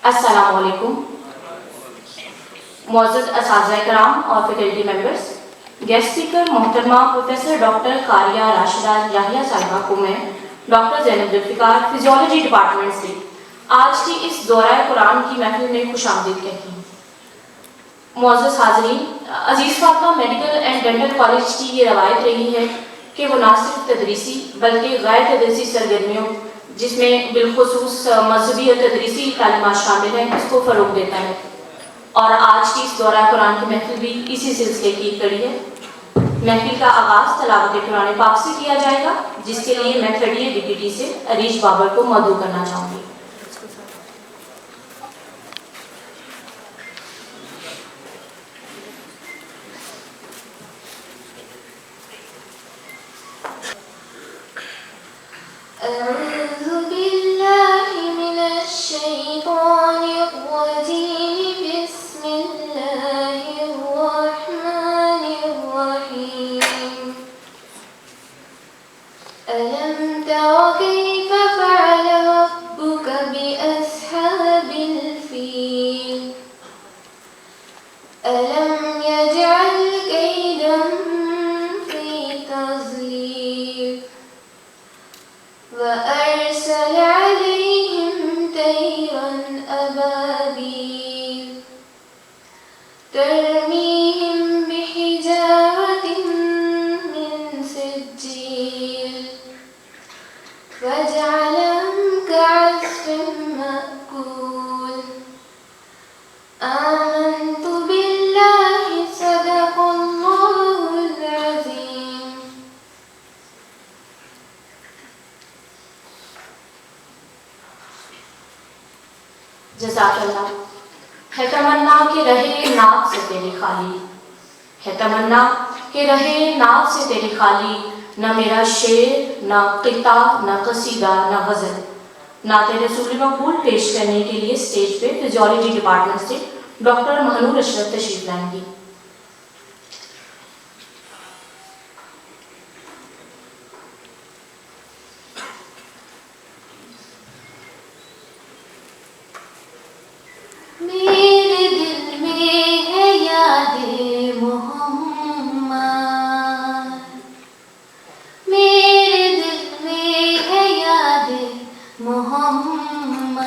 السلام علیکم معزز اساتذہ کرام اور فیکلٹی ممبرس، گیسٹ اسپیکر محترمہ پروفیسر ڈاکٹر قاریہ راشدہ یحییٰ صاحبہ کو میں ڈاکٹر زینب ذوالفقار فزیولوجی ڈپارٹمنٹ سے آج کی اس دورہ قرآن کی محفل میں خوش آمدید کہتی ہوں۔ معزز حاضرین، عزیز Fatima medical and dental college کی یہ روایت رہی ہے کہ وہ نہ صرف تدریسی بلکہ غیر تدریسی سرگرمیوں جس میں بالخصوص مذہبی اور تدریسی تعلیمات شامل ہیں اس کو فروغ دیتا ہے، اور آج کی اس دورہ قرآن کی محفل بھی اسی سلسلے کی کڑی ہے۔ محفل کا آغاز تلاوت قرآن پاک سے کیا جائے گا، جس کے لیے میں 30 ڈپٹی سے عریش بابر کو مدعو کرنا چاہوں گی۔ أعوذ بالله من الشيطان الرجيم بسم الله الرحمن الرحيم ألم تر كيف فعل ربك بأصحاب الفيل ألم يجعل كيدهم في تضليل وأرسل عليهم طيرا أبابيل ترميهم بحجارة من سجيل فجعلهم كعصف مأكول آمنت بالله صدق الله العظيم۔ جزاک اللہ۔ ہے تمنا کہ رہے ناک سے تیری خالی، ہے تمنا کہ رہے ناک سے تیری خالی، نہ میرا شعر نہ قطع نہ قصیدہ نہ غزل۔ نعت رسول مقبول پیش کرنے کے لیے اسٹیج پہ فزیولوجی ڈپارٹمنٹ سے ڈاکٹر مہنور اشرف تشریف لائیں گی۔ میرے دل میں ہے یاد محمد، میرے دل میں ہے یاد محمد،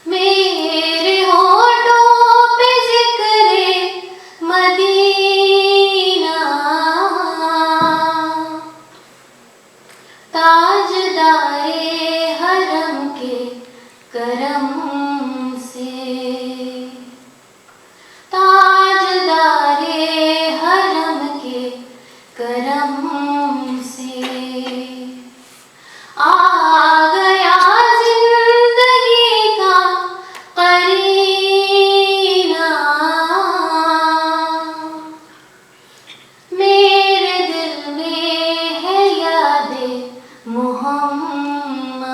میرے ہونٹوں پہ ذکر مدینہ، تاجدار حرم کے کرم سے، تاجدار حرم کے کرم سے آ گیا زندگی کا قرینہ، میرے دل میں ہے یاد محمد۔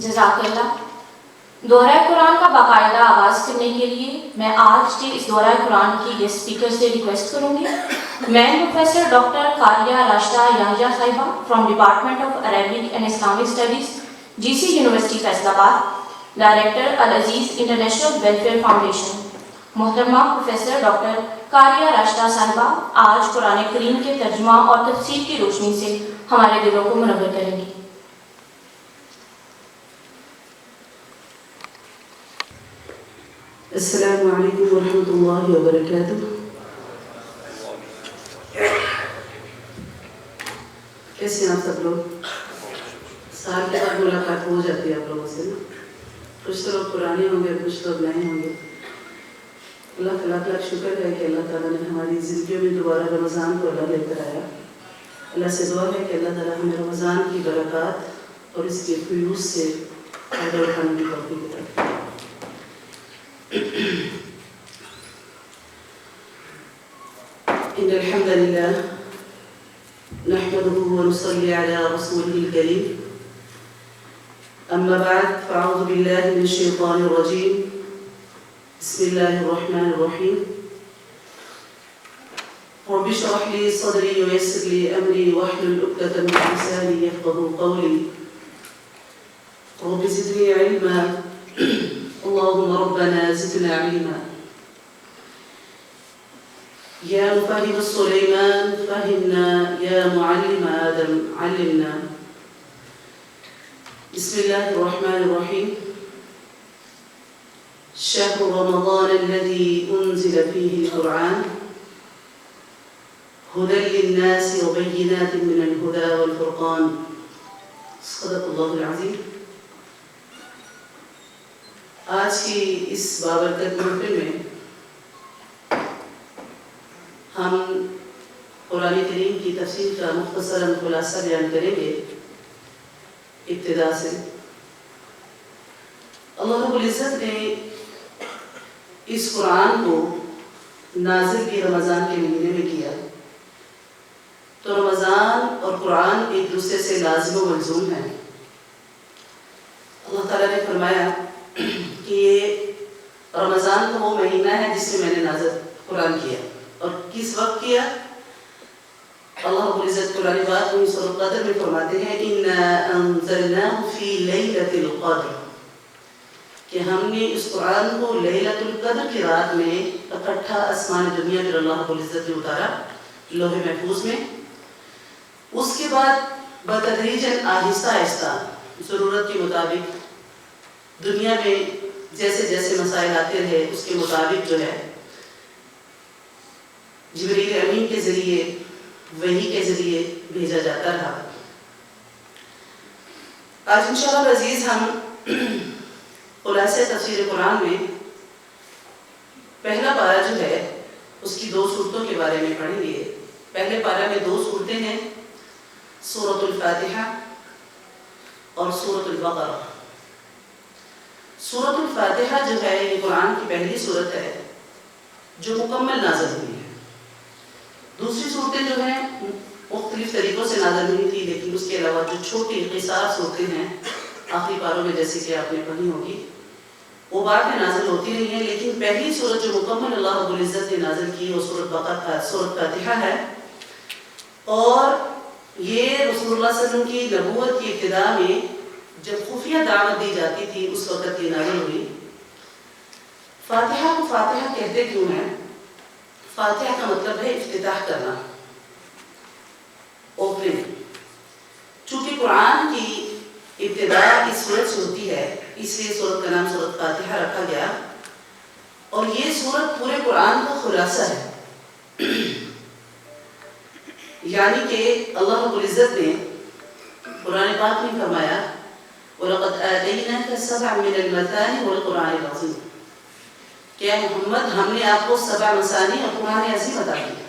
جزاک اللہ۔ دورہ قرآن کا باقاعدہ آغاز کرنے کے لیے میں آج کے اس دورہ قرآن کی گیسٹ اسپیکر سے ریکویسٹ کروں گی میں پروفیسر ڈاکٹر قاریہ راشدہ یحییٰ صاحبہ from department of Arabic and Islamic studies GC university Faisal آباد، ڈائریکٹر العزیز انٹرنیشنل ویلفیئر فاؤنڈیشن، محترمہ پروفیسر ڈاکٹر قاریہ راشدہ صاحبہ آج قرآن کریم کے ترجمہ اور تفسیر کی روشنی سے ہمارے دلوں کو منور کریں گی۔ السلام علیکم ورحمۃ اللہ وبرکاتہ۔ کیسے ہیں آپ سب لوگ؟ سال کے بعد ملاقات ہو جاتی ہے آپ لوگوں سے نا، کچھ تو لوگ پرانے ہوں گے، کچھ لوگ نئے ہوں گے۔ اللہ تعالیٰ کا شکر ہے کہ اللہ تعالیٰ نے ہماری زندگیوں میں دوبارہ رمضان کو اللہ لے کر آیا۔ اللہ سے دعا ہے کہ اللہ تعالیٰ ہمیں رمضان کی برکات اور اس کے فیوز سے فائدہ اٹھانے کی توفیق عطا فرمائے۔ إن الحمد لله نحمده ونصلي على رسوله الكريم، أما بعد فأعوذ بالله من الشيطان الرجيم، بسم الله الرحمن الرحيم، رب اشرح لي صدري ويسر لي أمري واحلل عقدة من لساني يفقهوا قولي، رب زدني علما، اللهم ربنا زدنا علما، يا مفهم سليمان فهمنا، يا معلم آدم علمنا۔ بسم الله الرحمن الرحيم، شهر رمضان الذي أنزل فيه القرآن هدى للناس وبينات من الهدى والفرقان، صدق الله العظيم۔ آج کی اس بابرکت محفل میں ہم قرآن کریم کی تفسیر کا مختصراً خلاصہ بیان کریں گے۔ ابتدا سے اللہ رب العزت نے اس قرآن کو نازل بھی رمضان کے مہینے میں کیا، تو رمضان اور قرآن ایک دوسرے سے لازم و ملزوم ہیں۔ اللہ تعالیٰ نے فرمایا کہ یہ رمضان کا وہ مہینہ ہے جس میں نے نازل قرآن کیا، اور کس وقت کیا؟ اللہ رب العزت قرآن پاک میں سورۃ القدر میں فرماتے ہیں اِنَّا أَنزَلْنَاهُ فِي لَيْلَةِ الْقَدْرِ، کہ ہم نے اس قرآن کو لیلۃ القدر کی رات میں اکٹھا آسمان دنیا پر اللہ رب العزت نے اتارا لوح محفوظ میں۔ اس کے بعد بتدریجاً آہستہ آہستہ ضرورت کے مطابق دنیا میں جیسے جیسے مسائل آتے رہے اس کے مطابق جو ہے جبریل امین کے ذریعے وحی کے ذریعے بھیجا جاتا رہا۔ آج انشاءاللہ العزیز ہم خلاصہ تفسیر قرآن میں پہلا پارہ جو ہے اس کی 2 صورتوں کے بارے میں پڑھیں گے۔ پہلے پارہ میں 2 صورتیں ہیں، سورۃ الفاتحہ اور سورۃ البقرہ۔ سورۃ الفاتحہ جو ہے یہ قرآن کی پہلی سورت ہے جو مکمل نازل ہوئی ہے۔ دوسری صورتیں جو ہیں مختلف طریقوں سے نازل ہوئی تھی، لیکن اس کے علاوہ جو چھوٹی قصار صورتیں ہیں آخری پاروں میں جیسے کہ آپ نے پڑھی ہوگی وہ بعد میں نازل ہوتی رہی ہیں، لیکن پہلی صورت جو مکمل اللہ رب العزت نے نازل کی وہ سورۃ فاتحہ ہے۔ اور یہ رسول اللہ صلی اللہ علیہ وسلم کی نبوت کی ابتدا میں جب خفیہ دعوت دی جاتی تھی اس وقت یہ نازل ہوئی۔ فاتحہ کو فاتحہ کہتے کیوں ہیں؟ فاتحہ کا مطلب ہے افتتاح کرنا، اوپننگ۔ چونکہ قرآن کی ابتدا اس سورت سے ہوتی ہے اس لیے سورت کا نام سورت فاتحہ رکھا گیا، اور یہ سورت پورے قرآن کا خلاصہ ہے۔ یعنی کہ اللہ رب العزت نے قرآن پاک میں فرمایا وَلَقَدْ آتَيْنَاكَ سَبْعًا مِنَ الْمَثَانِي وَالْقُرْآنِ الْعَظِيمِ، کہ محمد ہم نے آپ کو 7 مثانی اور قرآن عظیم عطا کیا۔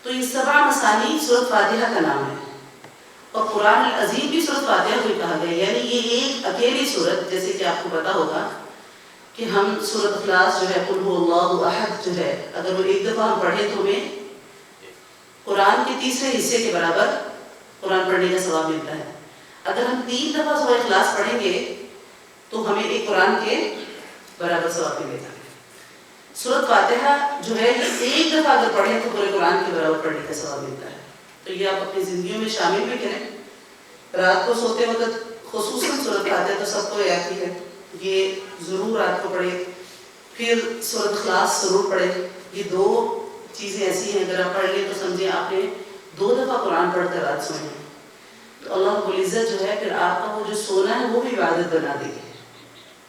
تو یہ 7 مثانی سورۃ فاتحہ کا نام ہے، اور قرآن العظیم بھی سورۃ فاتحہ کو کہا گیا، یعنی یہ ایک اکیلی سورت، جیسے کہ آپ کو پتا ہوگا کہ ہم سورۃ اخلاص جو ہے قل هو اللہ احد جو ہے اگر وہ ایک دفعہ ہم پڑھیں تو ہمیں قرآن کے تیسرے حصے کے برابر قرآن پڑھنے کا ثواب ملتا ہے۔ اگر ہم 3 دفعہ سورہ اخلاص پڑھیں گے تو ہمیں ایک قرآن کے برابر ثواب ملے گا. سورۃ فاتحہ جو ہے یہ ایک دفعہ اگر پڑھیں تو پورے قرآن کے برابر پڑھنے کا ثواب ملتا ہے. تو یہ آپ اپنی زندگیوں میں شامل بھی کریں. رات کو سوتے وقت خصوصاً سورۃ فاتحہ تو سب کو آتی ہے، یہ ضرور رات کو پڑھیں. پھر سورۃ اخلاص ضرور پڑھیں. یہ 2 چیزیں ایسی ہیں اگر آپ پڑھ لیں تو سمجھیں آپ نے 2 دفعہ قرآن پڑھ کر رات سوئے ہیں. تو اللہ رب العزت جو ہے پھر آپ کا وہ جو سونا ہے وہ بھی عبادت بنا دے گی.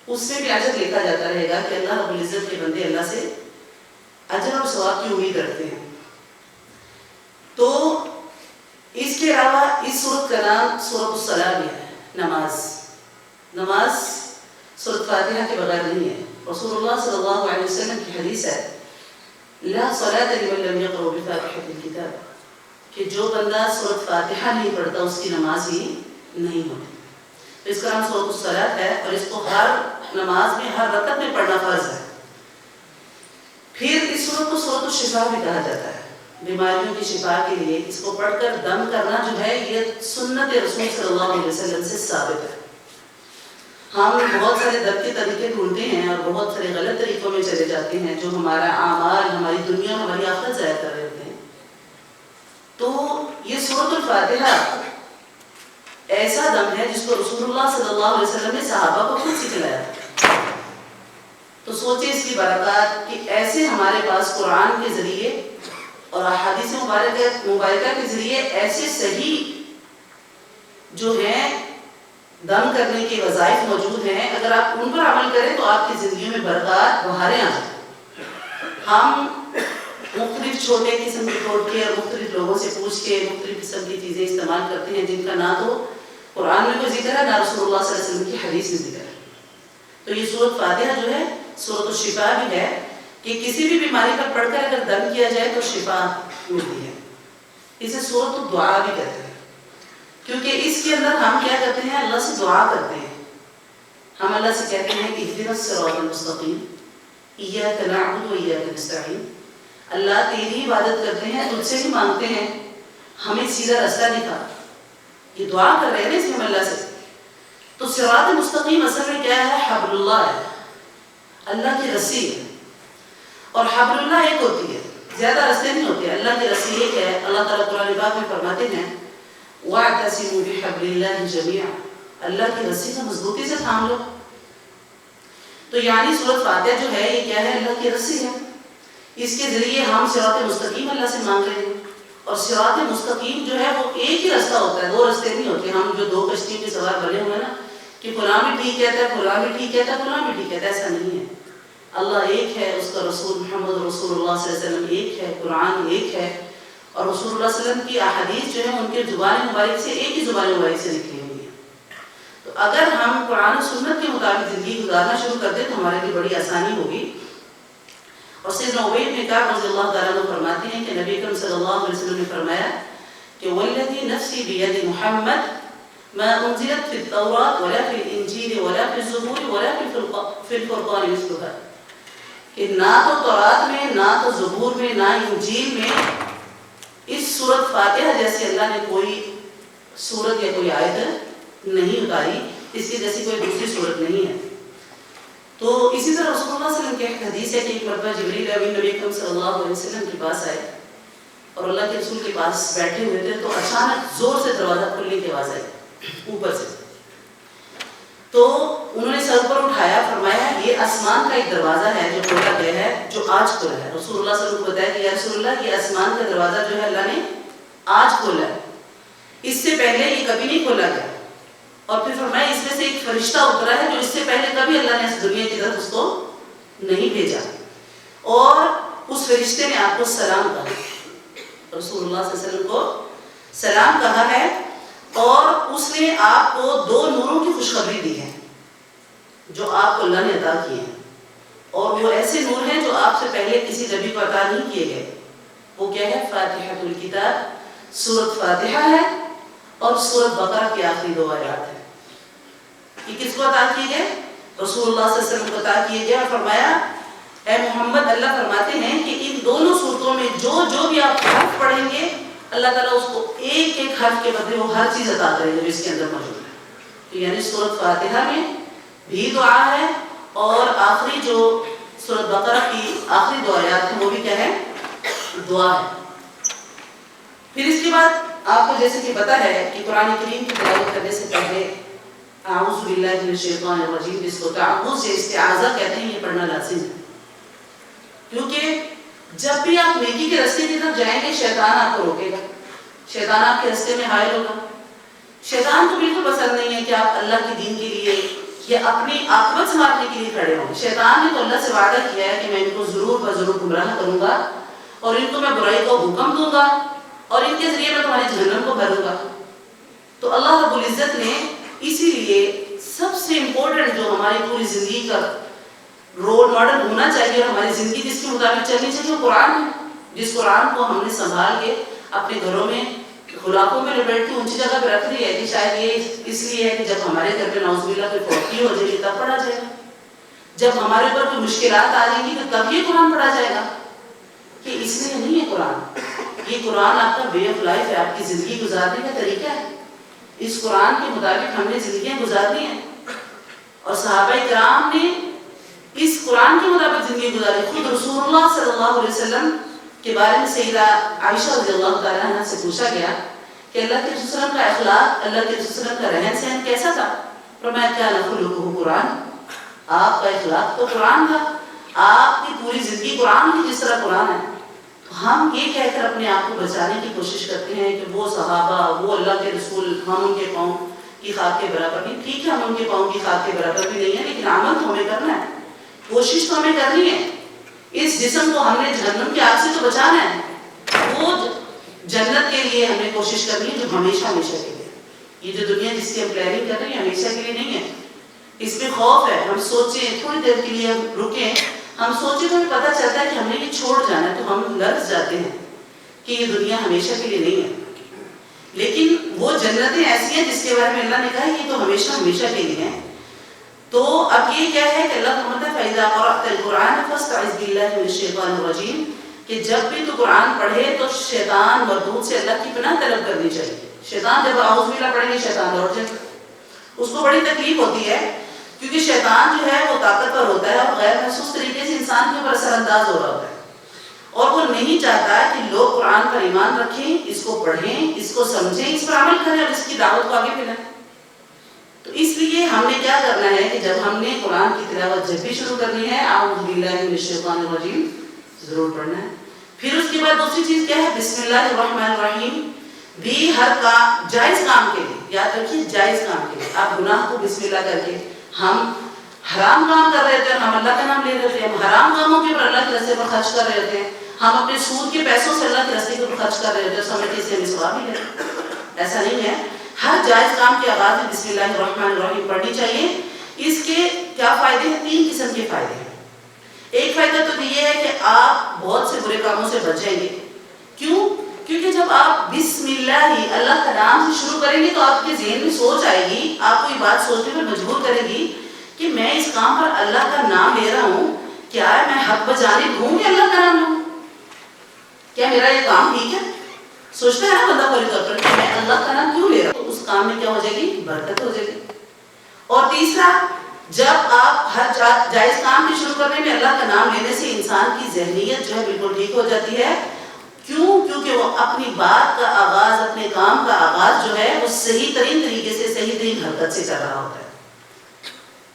اس سے بھی اجر لکھا جاتا رہے گا کہ اللہ رب العزت کے بندے اللہ سے اجر اور ثواب کی امید رکھتے ہیں. تو اس کے علاوہ اس سورت کا نام سورۃ الصلاۃ بھی ہے، نماز. نماز سورۃ فاتحہ کے بغیر نہیں ہے. رسول اللہ صلی اللہ علیہ وسلم کی حدیث ہے لا صلاۃ لمن لم یقرأ بفاتحۃ الکتاب، کہ جو بندہ سورۃ فاتحہ نہیں پڑھتا اس کی نماز ہی نہیں ہوتی. تو اس کا نام سورۃ الصلاۃ ہے اور اس کو ہر نماز میں ہر رکعت میں پڑھنا فرض ہے. پھر اس سورت کو سورۃ الشفا بھی کہا جاتا ہے، بیماریوں کی شفا کے لیے اس کو پڑھ کر دم کرنا جو ہے یہ سنت رسول صلی اللہ علیہ وسلم سے ثابت ہے. ہم بہت سارے دم کے طریقے ڈھونڈتے ہیں اور بہت سارے غلط طریقوں میں چلے جاتے ہیں جو ہمارا اعمال، ہماری دنیا، ہماری آخرت ضائع کر رہے ہوتے ہیں. تو یہ سورۃ الفاتحہ ایسا دم ہے جس کو رسول اللہ صلی اللہ علیہ وسلم نے صحابہ کو خود سکھلایا. تو سوچیں اس کی برکات کہ ایسے ہمارے پاس قرآن کے ذریعے اور احادیث مبارکہ کے ذریعے ایسے صحیح جو ہیں دم کرنے کے وظائف موجود ہیں. اگر آپ ان پر عمل کریں تو آپ کی زندگیوں میں برکات بہاریں آ جائیں. ہم مختلف چھوٹے قسم کے ٹوٹکے اور مختلف لوگوں سے پوچھ کے مختلف قسم کی چیزیں استعمال کرتے ہیں جن کا نہ تو قرآن میں کوئی ذکر ہے نہ رسول اللہ صلی اللہ علیہ وسلم کی حدیث میں ذکر ہے. تو یہ سورۃ فاتحہ جو ہے سورۃ الشفا بھی ہے کہ کسی بھی بیماری پر پڑھ کر اگر دم کیا جائے تو شفا ملتی ہے. اسے سورۃ الدعا بھی کہتے ہیں کیونکہ اس کے اندر ہم کیا کرتے ہیں، اللہ سے دعا کرتے ہیں. ہم اللہ سے کہتے ہیں کہ اهدنا الصراط المستقیم ایاک نعبد و ایاک نستعین. اللہ تیری عبادت کرتے ہیں، تجھ سے ہی مانگتے ہیں، ہمیں سیدھا راستہ دکھا. یہ دعا کر رہے ہیں اس میں ہم اللہ سے. تو صراط مستقیم اصل میں کیا ہے، حبل اللہ ہے، اللہ کی رسی ہے. اور حبل اللہ ایک ہوتی ہے، زیادہ رستے نہیں ہوتے. اللہ کی رسی ایک ہے. اللہ تعالیٰ قرآن پاک میں فرماتے ہیں وَاعْتَصِمُوا بِحَبْلِ اللَّهِ جَمِيعًا، اللہ کی رسی کو مضبوطی سے تھام لو. تو یعنی سورۃ فاتحہ جو ہے یہ کیا ہے، اللہ کی رسی ہے. اس کے ذریعے ہم صراط مستقیم اللہ سے مانگ رہے ہیں. اور صراط مستقیم جو ہے وہ ایک ہی راستہ ہوتا ہے، 2 راستے نہیں ہوتے. ہم جو 2 کشتیوں کے سوار بنے ہوئے ہیں نا کہ فلاں بھی ٹھیک کہتا ہے، فلاں بھی ٹھیک کہتا ہے، فلاں بھی ٹھیک کہتا ہے، ایسا نہیں ہے. اللہ ایک ہے، اس کا رسول محمد رسول اللہ صلی اللہ علیہ وسلم ایک ہے، قرآن ایک ہے. اور رسول اللہ صلی اللہ علیہ وسلم کی احادیث جو ہے ان کے زبان مبارک سے ایک ہی زبان مبارک سے نکلی ہوئی ہے. تو اگر ہم قرآن و سنت کے مطابق زندگی گزارنا شروع کر دیں تو ہمارے لیے بڑی آسانی ہوگی. اور سیدنا عبید بن کعب رضی اللہ تعالیٰ عنہ فرماتے ہیں کہ نبی اکرم صلی اللہ علیہ وسلم نے فرمایا کہ والذی نفسی بید محمد ما انزلت فی التوراۃ ولا فی الانجیل ولا فی الزبور ولا فی الفرقان مثلها، کہ نہ تو تورات میں، نہ تو زبور میں، نہ انجیل میں اس سورۃ فاتحہ جیسے اللہ نے کوئی سورت یا کوئی آیت نہیں اتاری، اس کی جیسی کوئی دوسری سورت نہیں ہے. تو اسی طرح رسول اللہ صلی اللہ علیہ وسلم کی ایک حدیث ہے کہ ایک مرتبہ جبریل امین نبی اکرم صلی اللہ علیہ وسلم کے پاس آئے اور اللہ کے رسول کے پاس بیٹھے ہوئے تھے. تو اچانک زور سے دروازہ کھلنے کی آواز آئی اوپر سے. تو انہوں نے سر پر اٹھایا، فرمایا یہ آسمان کا ایک دروازہ ہے جو کھولا گیا ہے، جو آج کھلا ہے. رسول اللہ صلی اللہ علیہ وسلم کو بتایا کہ یا رسول اللہ یہ آسمان کا دروازہ جو ہے اللہ نے آج کھولا ہے، اس سے پہلے یہ کبھی نہیں کھولا گیا. اور پھر فرمایا اس میں سے ایک فرشتہ اترا ہے جو اس سے پہلے کبھی اللہ نے اس دنیا کی طرف اس کو نہیں بھیجا، اور اس فرشتے نے آپ کو سلام کہا. رسول اللہ صلی اللہ علیہ وسلم کو سلام کہا ہے اور اس نے آپ کو 2 نوروں کی خوشخبری دی ہے جو آپ کو اللہ نے عطا کیے ہیں. اور وہ ایسے نور ہیں جو آپ سے پہلے کسی نبی کو عطا نہیں کیے گئے. وہ کیا ہے، فاتحۃ الکتاب، سورۃ فاتحہ ہے اور سورۃ بقرہ کی آخری 2 آیات ہیں. یہ کس کو عطا کیے گئے، رسول اللہ صلی اللہ علیہ وسلم کو عطا کیے گئے. اور فرمایا اے محمد، اللہ فرماتے ہیں کہ ان دونوں صورتوں میں جو بھی آپ حرف پڑھیں گے اللہ تعالیٰ اس کو ایک ایک حرف کے بدلے وہ ہر چیز عطا کرے گا جو اس کے اندر موجود ہے. تو یعنی سورۃ فاتحہ میں بھی دعا ہے اور آخری جو سورۃ بقرہ کی آخری دو آیات ہیں وہ بھی کیا ہے؟ دعا ہے. پھر اس کے بعد آپ کو جیسے کہ پتہ ہے کہ قرآن کریم کی تلاوت کرنے سے پہلے اعوذ باللہ من الشیطان الرجیم جس کو تعوذ یا استعاذہ کہتے ہیں یہ پڑھنا لازم ہے. کیونکہ جب بھی آپ نیکی کے راستے کی طرف جائیں گے شیطان آپ کو روکے گا، شیطان آپ کے راستے میں حائل ہوگا. شیطان کو بالکل پسند نہیں ہے کہ آپ اللہ کے دین کے لیے یا اپنی عاقبت سنبھالنے کے لیے کھڑے ہوں. شیطان نے تو اللہ سے وعدہ کیا ہے کہ میں ان کو ضرور بضرور گمراہ کروں گا اور ان کو میں برائی کا حکم دوں گا اور ان کے ذریعے میں تمہارے جہنم کو بھروں گا. تو اللہ رب العزت نے اسی لیے سب سے امپورٹنٹ جو ہماری پوری زندگی کا رول ماڈل ہونا چاہیے اور ہماری زندگی جس کے مطابق چلنی چاہیے وہ قرآن ہے. جس قرآن کو ہم نے سنبھال کے اپنے گھروں میں غلاقوں میں لپیٹ کے اونچی جگہ پہ رکھ دی ہے کہ شاید یہ اس لیے ہے کہ جب ہمارے گھر میں نعوذ باللہ کوئی فوتی ہو جائے گی تب پڑھا جائے گا، جب ہمارے اوپر کوئی مشکلات آ جائیں گی تو تب یہ قرآن پڑھا جائے گا. کہ اس لیے نہیں ہے قرآن، یہ قرآن آپ کا وے آف لائف ہے، آپ کی زندگی گزارنے کا طریقہ ہے. اس قرآن کے مطابق ہم نے زندگیاں گزارنی ہیں اور صحابہ کرام نے اس قرآن کے مطابق زندگی گزاری. خود رسول اللہ صلی اللہ علیہ وسلم کے بارے میں سیدہ عائشہ رضی اللہ تعالیٰ عنہ سے پوچھا گیا کہ اللہ کے رسول صلی اللہ علیہ وسلم کا اخلاق، اللہ کے رسول صلی اللہ علیہ وسلم کا رہن سہن کیسا تھا؟ فرمایا کان خلقہ قرآن، آپ کا اخلاق تو قرآن تھا، آپ کی پوری زندگی قرآن کی جس طرح قرآن ہے. تو ہم یہ کہہ کر اپنے آپ کو بچانے کی کوشش کرتے ہیں کہ وہ صحابہ، وہ اللہ کے رسول، ہم ان کے پاؤں کی خاک کے برابر نہیں. ٹھیک ہے ہم ان کے پاؤں کی خاک کے برابر بھی نہیں ہے لیکن عمل تو ہمیں کرنا ہے، کوشش تو ہمیں کرنی ہے. اس جسم کو ہم نے جہنم کی آگ سے تو بچانا ہے، وہ جنت کے لیے ہم نے کوشش کرنی ہے جو ہمیشہ ہمیشہ کے لیے. یہ جو دنیا جس کی ہم پلاننگ کر رہے ہیں ہمیشہ کے لیے نہیں ہے. اس میں خوف ہے، ہم سوچیں تھوڑی دیر کے لیے ہم رکیں، ہم سوچیں تو ہمیں پتہ چلتا ہے کہ ہم نے یہ چھوڑ جانا ہے تو ہم لرز جاتے ہیں کہ یہ دنیا ہمیشہ کے لیے نہیں ہے. لیکن وہ جنتیں ایسی ہیں جس کے بارے میں اللہ نے کہا یہ تو ہمیشہ ہمیشہ کے لیے ہیں. تو اب یہ کیا ہے کہ اللہ فرماتا ہے فَإِذَا قَرَأْتَ الْقُرْآنَ فَاسْتَعِذْ بِاللَّهِ مِنَ الشَّيْطَانِ الرَّجِيمِ کہ جب بھی تو قرآن پڑھے تو شیطان مردود سے اللہ کی پناہ طلب کرنی چاہیے. شیطان جب اعوذ باللہ پڑھیں گے شیطان دوڑ جائے، اس کو بڑی تکلیف ہوتی ہے کیونکہ شیطان جو ہے وہ طاقتور ہوتا ہے اور غیر محسوس طریقے سے انسان کے اوپر اثر انداز ہو رہا ہوتا ہے اور وہ نہیں چاہتا کہ لوگ قرآن پر ایمان رکھیں، اس کو پڑھیں، اس کو سمجھیں، اس پر عمل کریں اور اس کی دعوت کو آگے پھیلائیں. تو اس لیے ہم نے کیا کرنا ہے کہ جب ہم نے قرآن کی تلاوت جب بھی شروع کرنی ہے اعوذ باللہ من الشیطان الرجیم ضرور پڑھنا ہے. پھر اس کے بعد دوسری چیز کیا ہے؟ بسم اللہ الرحمن الرحیم بھی ہر کام جائز کام کے لیے، یاد رکھیے جائز کام کے لیے. آپ گناہ کو بسم اللہ کر کے، ہم حرام کام کر رہے تھے ہم اللہ کا نام لے رہے تھے، ہم حرام کاموں کے اوپر اللہ کے راستے پر خرچ کر رہے تھے، ہم اپنے سود کے پیسوں سے اللہ کے راستے کے اوپر خرچ کر رہے تھے، سمجھتے سے ہمیں ثواب ملے. ایسا نہیں ہے. ہر جائز کام کے آغاز میں بسم اللہ الرحمن الرحیم پڑھنی چاہیے. اس کے کیا فائدے ہیں؟ 3 قسم کے فائدے ہیں. ایک فائدہ تو یہ ہے کہ آپ بہت سے برے کاموں سے بچ جائیں گے. کیوں؟ کیونکہ جب آپ بسم اللہ ہی اللہ کا نام سے شروع کریں گے تو آپ کے ذہن میں سوچ آئے گی، آپ کو یہ بات سوچنے پر مجبور کرے گی کہ میں اس کام پر اللہ کا نام لے رہا ہوں، کیا میں حق بجانب ہوں کہ اللہ کا نام لوں؟ کیا میرا یہ کام ٹھیک ہے؟ سوچتا ہے نا بندہ پوری طور پر کہ میں اللہ کا نام کیوں لے رہا ہوں؟ تو اس کام میں کیا ہو جائے گی؟ برکت ہو جائے گی. اور تیسرا، جب آپ ہر جائز کام کے شروع کرنے میں اللہ کا نام لینے سے انسان کی ذہنیت جو ہے بالکل ٹھیک ہو جاتی ہے. کیوں؟ کیونکہ وہ اپنی بات کا آغاز، اپنے کام کا آغاز جو ہے وہ صحیح ترین طریقے سے، صحیح ترین حرکت سے کر رہا ہوتا ہے.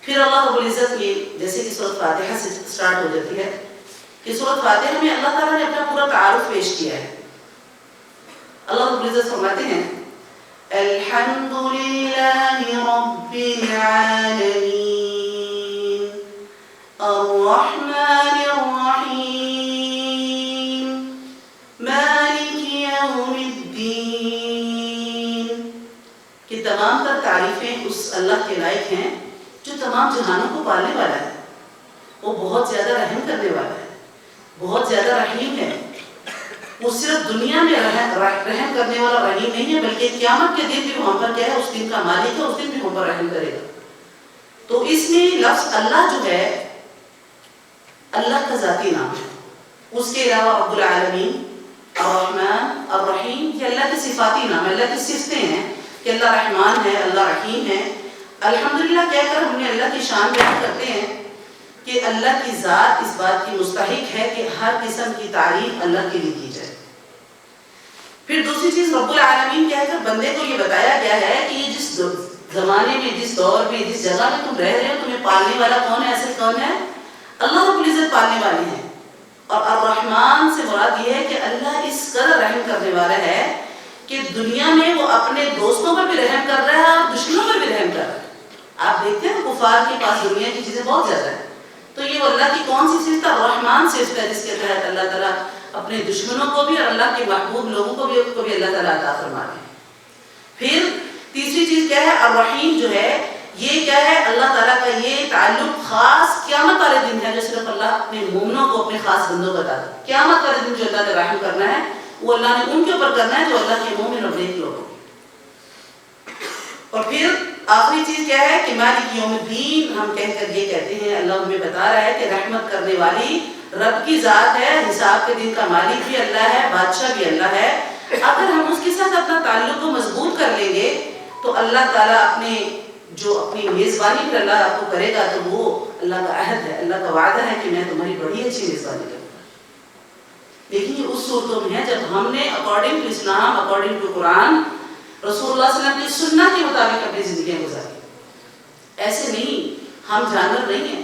پھر اللہ رب العزت یہ جیسے کہ سورۃ فاتحہ سے سٹارٹ ہو جاتی ہے کہ سورۃ فاتحہ میں اللہ تعالیٰ نے اپنا پورا تعارف پیش کیا ہے. اللہ رب العزت فرماتے ہیں الحمد للہ رب العالمین الرحمن الرحیم مالک یوم الدین کہ تمام تر تعریفیں اس اللہ کے لائق ہیں جو تمام جہانوں کو پالنے والا ہے. وہ بہت زیادہ رحم کرنے والا ہے، بہت زیادہ رحیم ہے. وہ صرف دنیا میں رحم کرنے والا رحیم نہیں ہے بلکہ قیامت کے دن بھی وہ ہم پر کیا ہے؟ اس دن کا مالک ہے، اس دن بھی ہم پر رحم کرے گا. تو اس میں لفظ اللہ جو ہے اللہ کا ذاتی نام ہے. اس کے علاوہ رب العالمین الرحمن الرحیم، یہ اللہ کے صفاتی نام، اللہ کی صفتیں ہیں کہ اللہ رحمان ہے، اللہ رحیم ہے۔ الحمدللہ کہہ کر ہم نے اللہ کی شان بیان کرتے ہیں کہ اللہ کی ذات اس بات کی مستحق ہے کہ ہر قسم کی تعریف اللہ کے لیے کی جائے۔ پھر دوسری چیز رب العالمین کہہ کر بندے کو یہ بتایا گیا ہے کہ یہ جس زمانے میں، جس دور میں، جس جگہ میں تم رہ رہے ہو، تمہیں پالنے والا کون ہے؟ اصل کون ہے؟ اللہ رب العزت پالنے والے ہیں۔ اور الرحمن سے مراد یہ ہے کہ اللہ اس قدر رحم کرنے والا ہے کہ دنیا میں وہ اپنے دوستوں پر بھی رحم کر رہا ہے اور دشمنوں پر بھی رحم کر رہا ہے۔ آپ دیکھتے ہیں کفار کے پاس دنیا کی چیزیں بہت زیادہ ہیں، تو یہ وہ اللہ کی کون سی صفت ہے؟ الرحمن صفت ہے، جس کے تحت اللہ تعالیٰ اپنے دشمنوں کو بھی اور اللہ کے محبوب لوگوں کو بھی اللہ تعالیٰ عطا فرماتے ہیں۔ پھر تیسری چیز کیا ہے؟ الرحیم جو ہے یہ کیا ہے؟ اللہ تعالیٰ کا یہ تعلق خاص قیامت والے دن ہے، جو صرف اللہ اپنے مومنوں کو، اپنے خاص بندوں کو بتا دے۔ قیامت والے دن جو اللہ نے رحم کرنا ہے وہ اللہ نے ان کے اوپر کرنا ہے جو اللہ کے مومن اور نیک لوگ ہیں۔ اور پھر آخری چیز کیا ہے کہ مالک یوم الدین، ہم کہہ کر یہ کہتے ہیں، اللہ ہمیں بتا رہا ہے کہ رحمت کرنے والی رب کی ذات ہے، حساب کے دن کا مالک بھی اللہ ہے، بادشاہ بھی اللہ ہے۔ اگر ہم اس کے ساتھ اپنا تعلق کو مضبوط کر لیں گے تو اللہ تعالیٰ اپنی میزبانی پر اللہ آپ کو کرے گا، تو وہ اللہ کا عہد ہے، اللہ کا وعدہ ہے کہ میں تمہاری بڑی اچھی میزبانی کروں گا۔ لیکن یہ اس صورتوں میں ہے جب ہم نے according to Islam, according to Quran, رسول اللہ صلی اللہ علیہ وسلم کی سنت کے مطابق اپنی زندگیاں گزاری۔ ایسے نہیں، ہم جانور نہیں ہیں،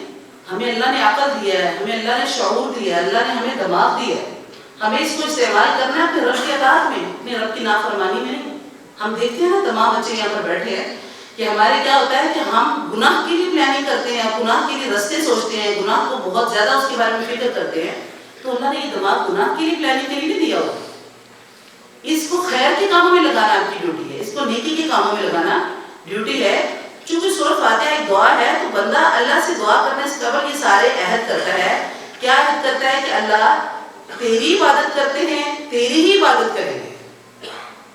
ہمیں اللہ نے عقل دیا ہے، ہمیں اللہ نے شعور دیا ہے، اللہ نے ہمیں دماغ دیا ہے، ہمیں اس کو استعمال کرنا ہے اپنے رب کی اطاعت میں، اپنے رب کی نافرمانی میں نہیں۔ ہم دیکھتے ہیں نا تمام بچے یہاں پر بیٹھے ہیں کہ ہمارے کیا ہوتا ہے کہ ہم گناہ کے لیے پلاننگ کرتے ہیں، گناہ کے لیے رستے سوچتے ہیں، گناہ کو بہت زیادہ اس کے بارے میں فکر کرتے ہیں، تو اللہ نے یہ دماغ گناہ کے لیے پلاننگ کے لیے نہیں دیا ہوگا۔ اس کو خیر کے کاموں میں لگانا آپ کی ڈیوٹی ہے، اس کو نیکی کے کاموں میں لگانا ڈیوٹی ہے۔ چونکہ سورۃ فاتحہ ایک دعا ہے تو بندہ اللہ سے دعا کرنے سے قبل یہ سارے عہد کرتا ہے۔ کیا عہد کرتا ہے؟ کہ اللہ تیری عبادت کرتے ہیں، تیری ہی عبادت کریں گے،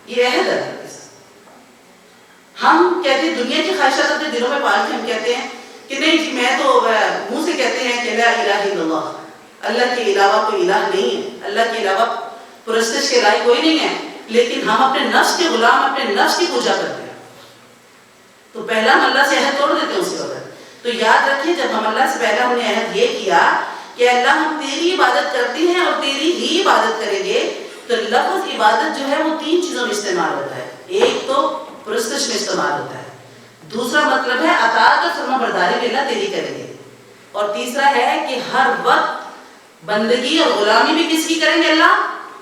یہ عہد ہے۔ ہم کہتے ہیں دنیا کی خواہشات اپنے دلوں میں پال کے ہم کہتے ہیں کہ نہیں جی، میں تو منہ سے کہتے ہیں کہ لا الہ الا اللہ، اللہ کے علاوہ کوئی الہ نہیں ہے، اللہ کے علاوہ پرستش کے لائق کوئی نہیں ہے، لیکن ہم اپنے نفس کے غلام، اپنے نفس کی پوجا کرتے ہیں۔ تو پہلا ہم اللہ سے عہد توڑ دیتے ہیں اسی وقت۔ تو یاد رکھیے جب ہم اللہ سے پہلا ہم نے عہد یہ کیا کہ اللہ ہم تیری عبادت کرتے ہیں اور تیری ہی عبادت کریں گے، تو لفظ عبادت جو ہے وہ تین چیزوں میں استعمال ہوتا ہے۔ ایک تو پرستش میں استعمال ہوتا ہے، دوسرا مطلب ہے اطاعت اور فرما برداری بھی اللہ تیری کریں گے، اور تیسرا ہے کہ ہر وقت بندگی اور غلامی بھی کس کی کریں گے؟ اللہ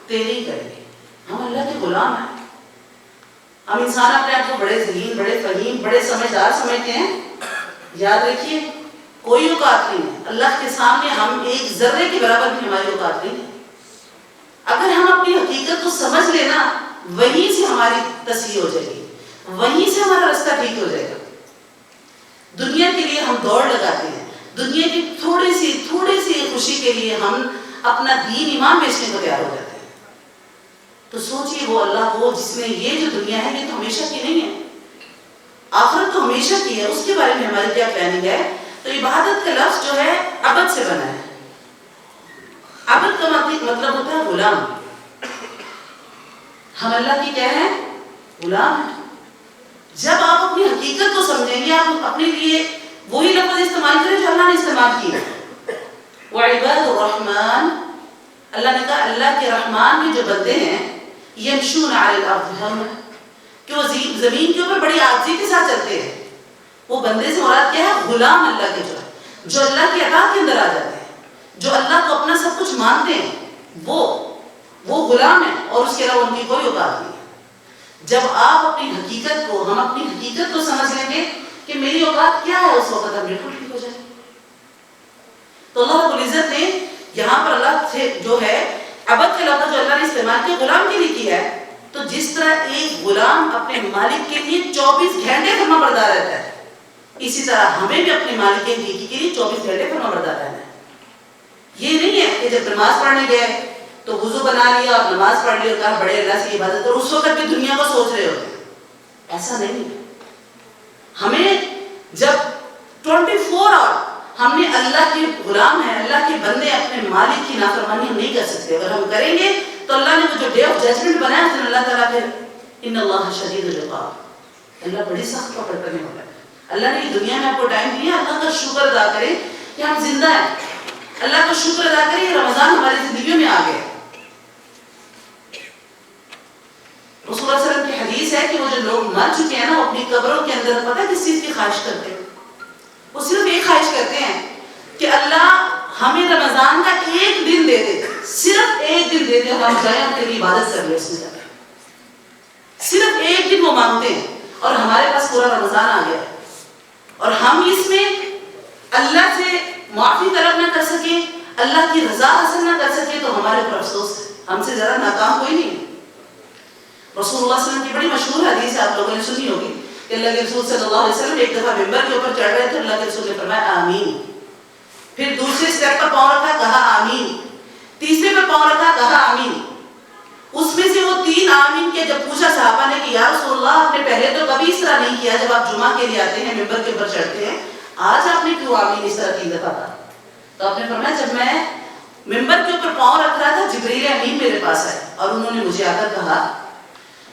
تیری کریں گے۔ ہم اللہ کے غلام ہیں۔ ہم انسان اپنے آپ کو بڑے ذہین، بڑے فہیم، بڑے سمجھدار سمجھتے ہیں۔ یاد رکھیے کوئی اوقات نہیں ہے اللہ کے سامنے، ہم ایک ذرے کے برابر بھی ہماری اوقات نہیں ہے۔ اگر ہم اپنی حقیقت کو سمجھ لینا، وہیں سے ہماری تصحیح ہو جائے گی، وہیں سے ہمارا رستہ ٹھیک ہو جائے گا۔ دنیا کے لیے ہم دوڑ لگاتے ہیں، دنیا کی تھوڑی سی خوشی کے لیے ہم اپنا دین ایمان بیچنے کو تیار ہو جاتے ہیں۔ تو سوچئے وہ اللہ وہ جس میں یہ جو دنیا ہے یہ تو ہمیشہ کی نہیں ہے، آخرت تو ہمیشہ کی ہے، اس کے بارے میں ہماری کیا پلاننگ ہے؟ تو عبادت کا لفظ جو ہے عبد سے بنا ہے۔ عبد کا مطلب ہوتا ہے غلام۔ ہم اللہ کی کیا ہے؟ غلام ہیں۔ جب آپ اپنی حقیقت کو سمجھیں گے، آپ اپنے لیے وہی لفظ استعمال کریں جو اللہ نے استعمال کیے۔ وعباد الرحمن، اللہ نے کہا اللہ کے رحمان کے جو بندے ہیں، یمشون علی الارض، کہ وہ زمین کے اوپر بڑی عاجزی کے ساتھ چلتے ہیں۔ وہ بندے سے مراد کیا ہے؟ غلام اللہ کے جو اللہ کی اطاعت کے اندر آ جاتے ہیں، جو اللہ کو اپنا سب کچھ مانتے ہیں، وہ غلام ہیں اور اس کے علاوہ ان کی کوئی اوقات نہیں ہے۔ جب آپ اپنی حقیقت کو، ہم اپنی حقیقت کو سمجھ لیں گے کہ میری اوقات کیا ہے، اس وقت ہم بالکل ٹھیک ہو جائیں گے۔ تو اللہ رب العزت نے یہاں پر اللہ سے جو ہے عبد کا لفظ جو اللہ نے استعمال کیا غلام کے لیے کیا ہے، تو جس طرح ایک غلام اپنے مالک کے لیے 24 گھنٹے فرما بردار رہتا ہے، اسی طرح ہمیں بھی اپنے مالک کے لیے 24 گھنٹے فرما بردار رہنا ہے۔ یہ نہیں ہے کہ جب نماز پڑھنے گئے تو وضو بنا لیا اور نماز پڑھ لی اور کہا بڑے اللہ سے عبادت کرو، اس وقت بھی دنیا کو سوچ رہے ہوتے ہیں۔ ایسا نہیں ہے۔ ہمیں جب 24 آور ہم نے اللہ کے غلام ہیں، اللہ کے بندے، اپنے مالک کی نافرمانی ہم نہیں کر سکتے۔ اگر ہم کریں گے تو اللہ نے وہ جو ڈے آف ججمنٹ بنایا اس دن اللہ تعالیٰ پھر ان اللہ شدید العقاب, اللہ بڑی سخت پکڑ کرنے والا ہے. اللہ نے دنیا میں آپ کو ٹائم دیا, اللہ کا شکر ادا کریں کہ ہم زندہ ہیں, اللہ کا شکر ادا کریں یہ رمضان ہماری زندگیوں میں آ گئے. رسول اللہ علیہ وسلم کی حدیث ہے کہ وہ جو لوگ مر چکے ہیں نا, وہ اپنی قبروں کے اندر پتہ ہے کس چیز کی خواہش کرتے ہیں؟ وہ صرف ایک خواہش کرتے ہیں کہ اللہ ہمیں رمضان کا ایک دن دے دے, صرف ایک دن دے دے, ہم جائیں اور تیری عبادت کر لیں اس میں جا کے. صرف ایک دن وہ مانگتے ہیں اور ہمارے پاس پورا رمضان آ گیا اور ہم اس میں اللہ سے معافی طلب نہ کر سکیں, اللہ کی رضا حاصل نہ کر سکیں, تو ہمارے اوپر افسوس ہے. ہم سے زیادہ ناکام کوئی نہیں. رسول اللہ صلی اللہ علیہ وسلم کی بڑی مشہور حدیث ہے, آپ لوگوں نے سنی ہوگی کہ اللہ کے رسول صلی اللہ علیہ وسلم ایک دفعہ ممبر کے اوپر چڑھ رہے تھے, اللہ کے رسول نے فرمایا آمین, پھر دوسرے اسٹیپ پر پاؤں رکھا کہا آمین, تیسرے پر پاؤں رکھا کہا آمین. اس میں سے وہ 3 آمین کے جب پوچھا صحابہ نے کہ یا رسول اللہ آپ نے پہلے تو کبھی اس طرح نہیں کیا, جب آپ جمعہ کے لیے آتے ہیں ممبر کے اوپر چڑھتے ہیں, آج آپ نے کیوں آمین اس طرح 3 دفعہ کہا؟ تو آپ نے فرمایا جب میں ممبر کے اوپر پاؤں رکھ رہا تھا جبریل امین میرے پاس آئے اور انہوں نے مجھے آ کر کہا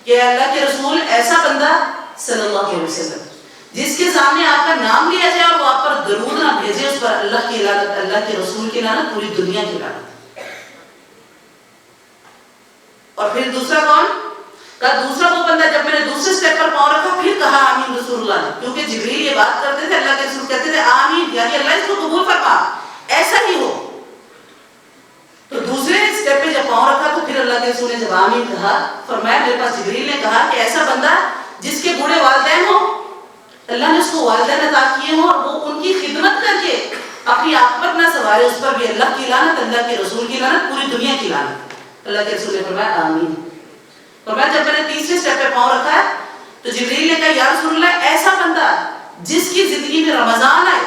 کہ اللہ کے رسول ایسا بندہ صلی اللہ علیہ وسلم جس کے سامنے آپ کا نام لیا جائے اور وہ آپ پر درود نہ بھیجے, اس پر اللہ کی لعنت, اللہ کے رسول کی لعنت, پوری دنیا کی لعنت. اور پھر دوسرا کون کہا؟ دوسرا وہ بندہ جب میں نے دوسرے سٹیپ پر پاؤں رکھا پھر کہا آمین رسول اللہ نے, کیونکہ جبریل یہ بات کرتے تھے, اللہ کے رسول کہتے تھے آمین, یعنی اللہ اس کو قبول فرما, ایسا ہی ہو. تو دوسرے سٹیپ پہ جب پاؤں رکھا تو پھر اللہ کے رسول نے جب آمین کہا, فرمایا میرے پاس جبریل نے کہا کہ ایسا بندہ جس کے بوڑھے والدین ہوں, اللہ نے اس کو والدین عطا کیے ہوں اور وہ ان کی خدمت کر کے اپنی عاقبت نہ سنوارے, اس پر بھی اللہ کی لعنت, اللہ کے رسول کی لعنت, پوری دنیا کی لعنت. اللہ کے رسول نے فرمایا آمین. فرمایا جب میں نے تیسرے سٹیپ پہ پاؤں رکھا ہے تو جبریل نے کہا یا رسول اللہ ایسا بندہ جس کی زندگی میں رمضان آئے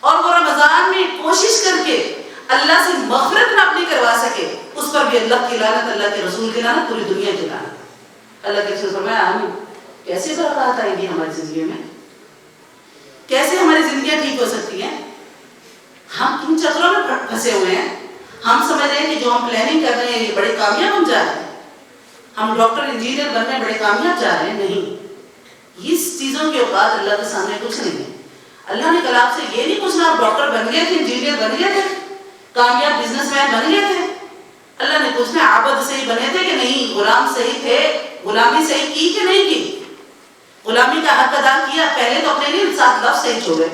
اور وہ رمضان میں کوشش کر کے اللہ سے مغفرت نہ اپنی کروا سکے, اس پر بھی اللہ کی لعنت, اللہ کے رسول کی لعنت, پوری دنیا کی لعنت. اللہ کے رسول فرمایا آمین. کیسے برکات آئیں گی ہماری زندگی میں؟ کیسے ہماری زندگیاں ٹھیک ہو سکتی ہیں؟ ہم کن چکروں میں پھنسے ہوئے ہیں. ہم سمجھ رہے ہیں کہ جو ہم پلاننگ کر رہے ہیں یہ بڑے کامیاب ہم جا رہے ہیں, ہم ڈاکٹر انجینئر بننے بڑے کامیاب جا رہے ہیں. نہیں, اس چیزوں کے اوقات اللہ کے سامنے کچھ نہیں ہے. اللہ نے کل آپ سے یہ نہیں پوچھنا آپ ڈاکٹر بن گئے تھے, انجینئر بن گئے تھے, کامیاب بزنس مین بن گئے تھے. اللہ نے پوچھنا عبد صحیح بنے تھے کہ نہیں, غلام صحیح تھے, غلامی صحیح کی کہ نہیں کی, غلامی کا حق ادا کیا. پہلے تو اپنے لیے 7 لفظ صحیح چھوڑے,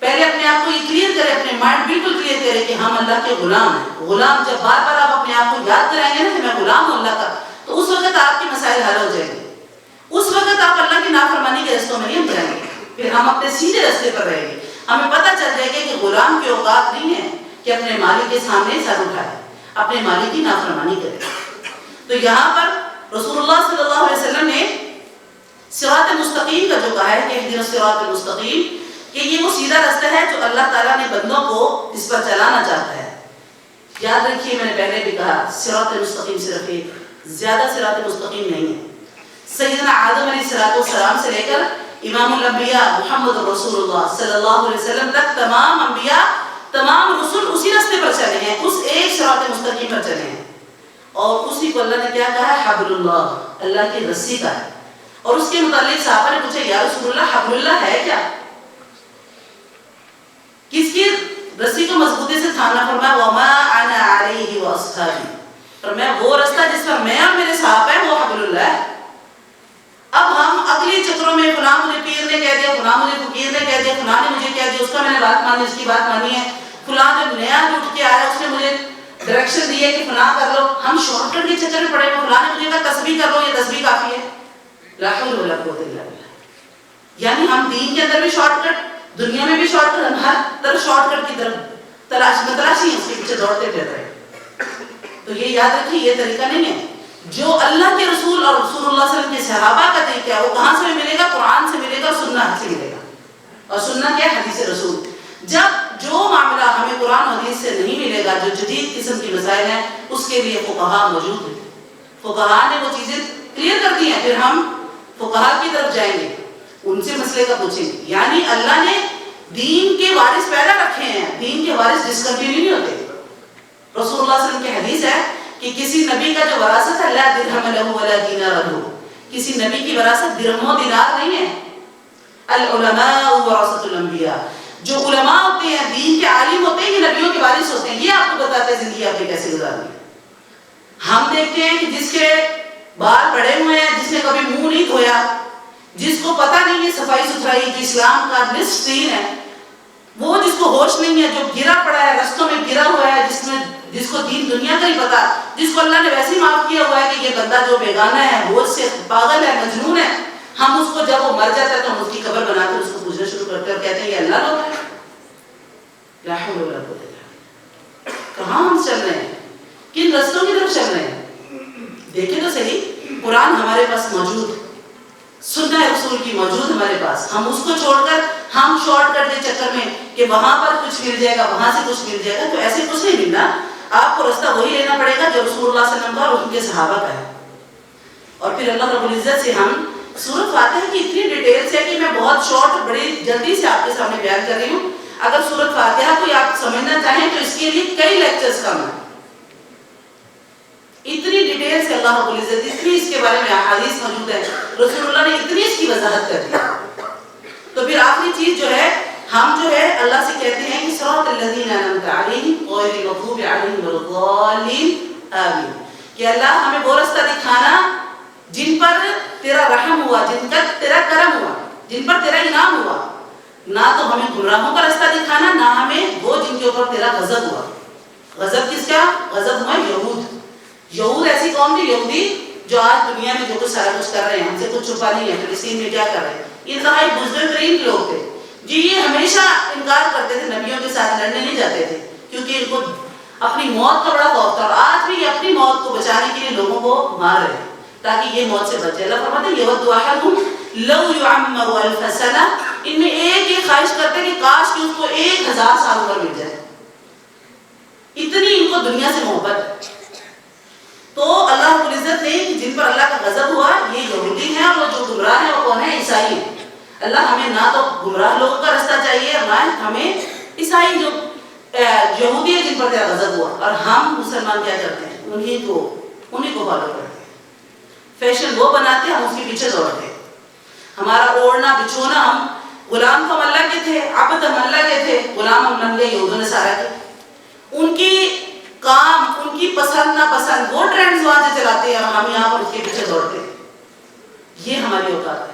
پہلے اپنے آپ کو یہ کلیئر کرے, اپنے مائنڈ بالکل کلیئر کرے کہ ہم اللہ کے غلام ہیں. غلام جب بار بار آپ اپنے آپ کو یاد کرائیں گے نا کہ میں غلام ہوں اللہ کا, تو اس وقت آپ کے مسائل حل ہو جائیں گے. اس وقت آپ اللہ کی نافرمانی کے رستوں میں نہیں جائیں گے, پھر ہم اپنے سیدھے رستے پر رہیں گے. ہمیں پتہ چل جائے گا کہ غلام کی اوقات نہیں ہے کہ اپنے مالک کے سامنے سر اٹھائے, اپنے مالک کی نافرمانی کرے. تو یہاں پر رسول اللہ صلی اللہ علیہ وسلم نے صراط مستقیم کا جو کہا ہے کہ اہدنا الصراط المستقیم, کہ یہ وہ سیدھا راستہ ہے جو اللہ تعالیٰ نے بندوں کو اس پر چلانا چاہتا ہے. یاد رکھیے میں نے پہلے بھی کہا صراط مستقیم صرف ایک, زیادہ صراط مستقیم نہیں ہے. سیدنا آدم علیہ السلام سے لے کر امام الانبیاء محمد رسول اللہ صلی اللہ علیہ وسلم تک تمام انبیاء, تمام رسول اسی راستے پر چلے ہیں, اس ایک صراط مستقیم پر چلے ہیں. اور اسی کو اللہ نے کیا کہا ہے؟ حبل اللہ, اللہ کی رسی کا ہے. اور اس کے متعلق صحابہ نے پوچھا یا رسول اللہ حبل اللہ ہے کیا؟ کس کی رسی کو مضبوطی سے تھامنا؟ فرمایا وما انا علیہ واصحابی, فرمایا وہ راستہ جس پر میں اور میرے صحابہ ہیں وہ حبل اللہ ہے. اب ہم اگلے چکروں میں فلاں مجھے پیر نے کہہ دیا, فلاں مجھے فقیر نے کہہ دیا, فلاں نے مجھے کہہ دیا, اس کا میں نے بات مانی, اس کی بات مانی ہے, فلاں جو نیا اٹھ کے آیا اس نے مجھے ڈائریکشن دی ہے کہ فلاں کر لو. ہم شارٹ کٹ کے چکر میں پڑے ہوئے, فلاں نے مجھے کہا تسبیح کر لو, یہ تسبیح کافی ہے. لا حول ولا قوت الا باللہ. یعنی ہم دین کے اندر بھی شارٹ کٹ, دنیا میں بھی شارٹ کٹ, ہم ہر طرف شارٹ کٹ کی طرف تلاشی ہیں, اس کے پیچھے دوڑتے پھر رہے. تو یہ یاد رکھیے یہ طریقہ نہیں ہے. جو اللہ کے رسول اور رسول اللہ صلی اللہ علیہ وسلم کے صحابہ کا طریقہ ہے وہ کہاں سے ملے گا؟ قرآن سے ملے گا اور سنت سے ملے گا. اور سننا کیا ہے؟ حدیث رسول. جب جو معاملہ ہمیں قرآن و حدیث سے نہیں ملے گا, جو جدید قسم کی مسائل ہیں, اس کے لیے فقہا موجود ہیں. فقہا نے وہ چیزیں کلیئر کر دی ہیں, پھر ہم فقہا کی طرف جائیں گے, ان سے مسئلے کا پوچھیں گے. یعنی اللہ نے دین کے وارث پیدا رکھے ہیں, دین کے وارث ڈسکنٹینیو نہیں ہوتے. رسول اللہ صلی اللہ علیہ وسلم کی حدیث ہے کہ کہ کسی نبی کا جو وراثت ہے لا درہم لہ ولا دینار لہ، کسی نبی کی وراثت درہم و دینار نہیں ہے. العلماء ورثۃ الانبیاء، جو علماء ہوتے ہیں، دین کے عالم ہوتے ہیں، یہ نبیوں کے وارث ہوتے ہیں. یہ آپ کو بتاتے ہیں زندگی آپ نے کیسے گزارنی ہے. ہم دیکھتے ہیں کہ جس کے بال بڑے ہوئے ہیں، جس نے کبھی منہ نہیں دھویا، جس کو پتہ نہیں ہے صفائی ستھرائی کہ اسلام کا نصف دین ہے، وہ جس کو ہوش نہیں ہے، جو گرا پڑا ہے، رستوں میں گرا ہوا ہے، جس کو دین دنیا کا ہی پتا، جس کو اللہ نے ویسے ہی معاف کیا ہوا ہے کہ یہ بندہ جو بیگانہ ہے، ہوش سے پاگل ہے، مجنون ہے، ہم اس کو جب وہ مر جاتا ہے تو ہم اس کی قبر بنا کر اس کو پوجنا شروع کرتے ہیں اور کہتے ہیں یہ اللہ لوگ ہے. لا حول ولا قوت الا باللہ. کہاں ہم چل رہے ہیں؟ کن رستوں کی طرف چل رہے ہیں؟ دیکھیں تو صحیح، قرآن ہمارے پاس موجود، سنت رسول کی موجود ہمارے پاس. ہم اس کو چھوڑ کر ہم شارٹ کٹ کے چکر میں کہ وہاں پر کچھ مل جائے گا، وہاں سے کچھ مل جائے گا، تو ایسے کچھ نہیں ملنا. آپ کو رستہ وہی لینا پڑے گا جو رسول اللہ صلی اللہ علیہ وسلم کا اور ان کے صحابہ کا ہے. اور پھر اللہ رب العزت سے ہم سورۃ فاتحہ کی اتنی ڈیٹیل سے کہ میں بہت شارٹ بڑی جلدی سے آپ کے سامنے بیان کر رہی ہوں. اگر سورۃ فاتحہ کو آپ سمجھنا چاہیں تو اس کے لیے کئی لیکچرز کم ہیں. اتنی ڈیٹیل سے اللہ رب العزت، اتنی اس کے بارے میں احادیث موجود ہے، رسول اللہ نے اتنی اس کی وضاحت کر دی. تو پھر آخری چیز جو ہے، ہم جو ہے اللہ سے کہتے ہیں کہ صراط الذین انعمت علیہم غیر المغضوب علیہم ولا الضالین آمین، کہ اللہ ہمیں وہ رستہ دکھانا جن پر تیرا رحم ہوا، جن کا تیرا کرم ہوا، جن پر تیرا انعام ہوا. نہ تو ہمیں گمراہوں کا رستہ دکھانا، نہ ہمیں وہ جن کے اوپر تیرا غضب ہوا. غضب کس کا؟ غضب ہوا یہود. یہود ایسی قوم تھی، یہودی جو آج دنیا میں جو کچھ سارا کچھ کر رہے ہیں، ہم سے کچھ چھپا نہیں ہے. فلسطین میں کیا کر رہے ہیں؟ انتہائی بزدل ترین لوگ تھے جی. یہ ہمیشہ انکار کرتے تھے، نبیوں کے ساتھ لڑنے نہیں جاتے تھے کیونکہ ان کو اپنی موت کا بڑا خوف تھا. اور آج بھی یہ اپنی موت کو بچانے کے لیے لوگوں کو مار رہے ہیں تاکہ یہ موت سے بچے. اللہ فرماتے ہیں یود احدہم لو یعمر الف سنہ، ان میں ایک خواہش کرتے کہ کاش کہ اس کو 1000 سال عمر مل جائے. اتنی ان کو دنیا سے محبت ہے. تو اللہ رب العزت نے جن پر اللہ کا غضب ہوا یہ یہودی ہیں، اور وہ جو گمراہ ہیں وہ کون ہیں؟ عیسائی ہیں. اللہ ہمیں نہ تو گمراہ لوگوں کا رستہ چاہیے، اور نہ ہمیں عیسائی جو یہودی ہیں جن پر تیرا غضب ہوا. اور ہم مسلمان کیا کرتے ہیں؟ انہیں کو فالو کرتے ہیں. فیشن وہ بناتے ہیں، ہم اس کے پیچھے دوڑتے ہیں. ہمارا اوڑھنا بچھونا، ہم غلام تو ہم اللہ کے تھے، عبد ہم اللہ کے تھے، غلام ہم بن گئے یہود و نصارہ کے. ان کی کام، ان کی پسند ناپسند، وہ ٹرینڈز وہاں سے چلاتے ہیں اور ہم یہاں پر اس کے پیچھے دوڑتے ہیں. یہ ہماری اوقات ہے.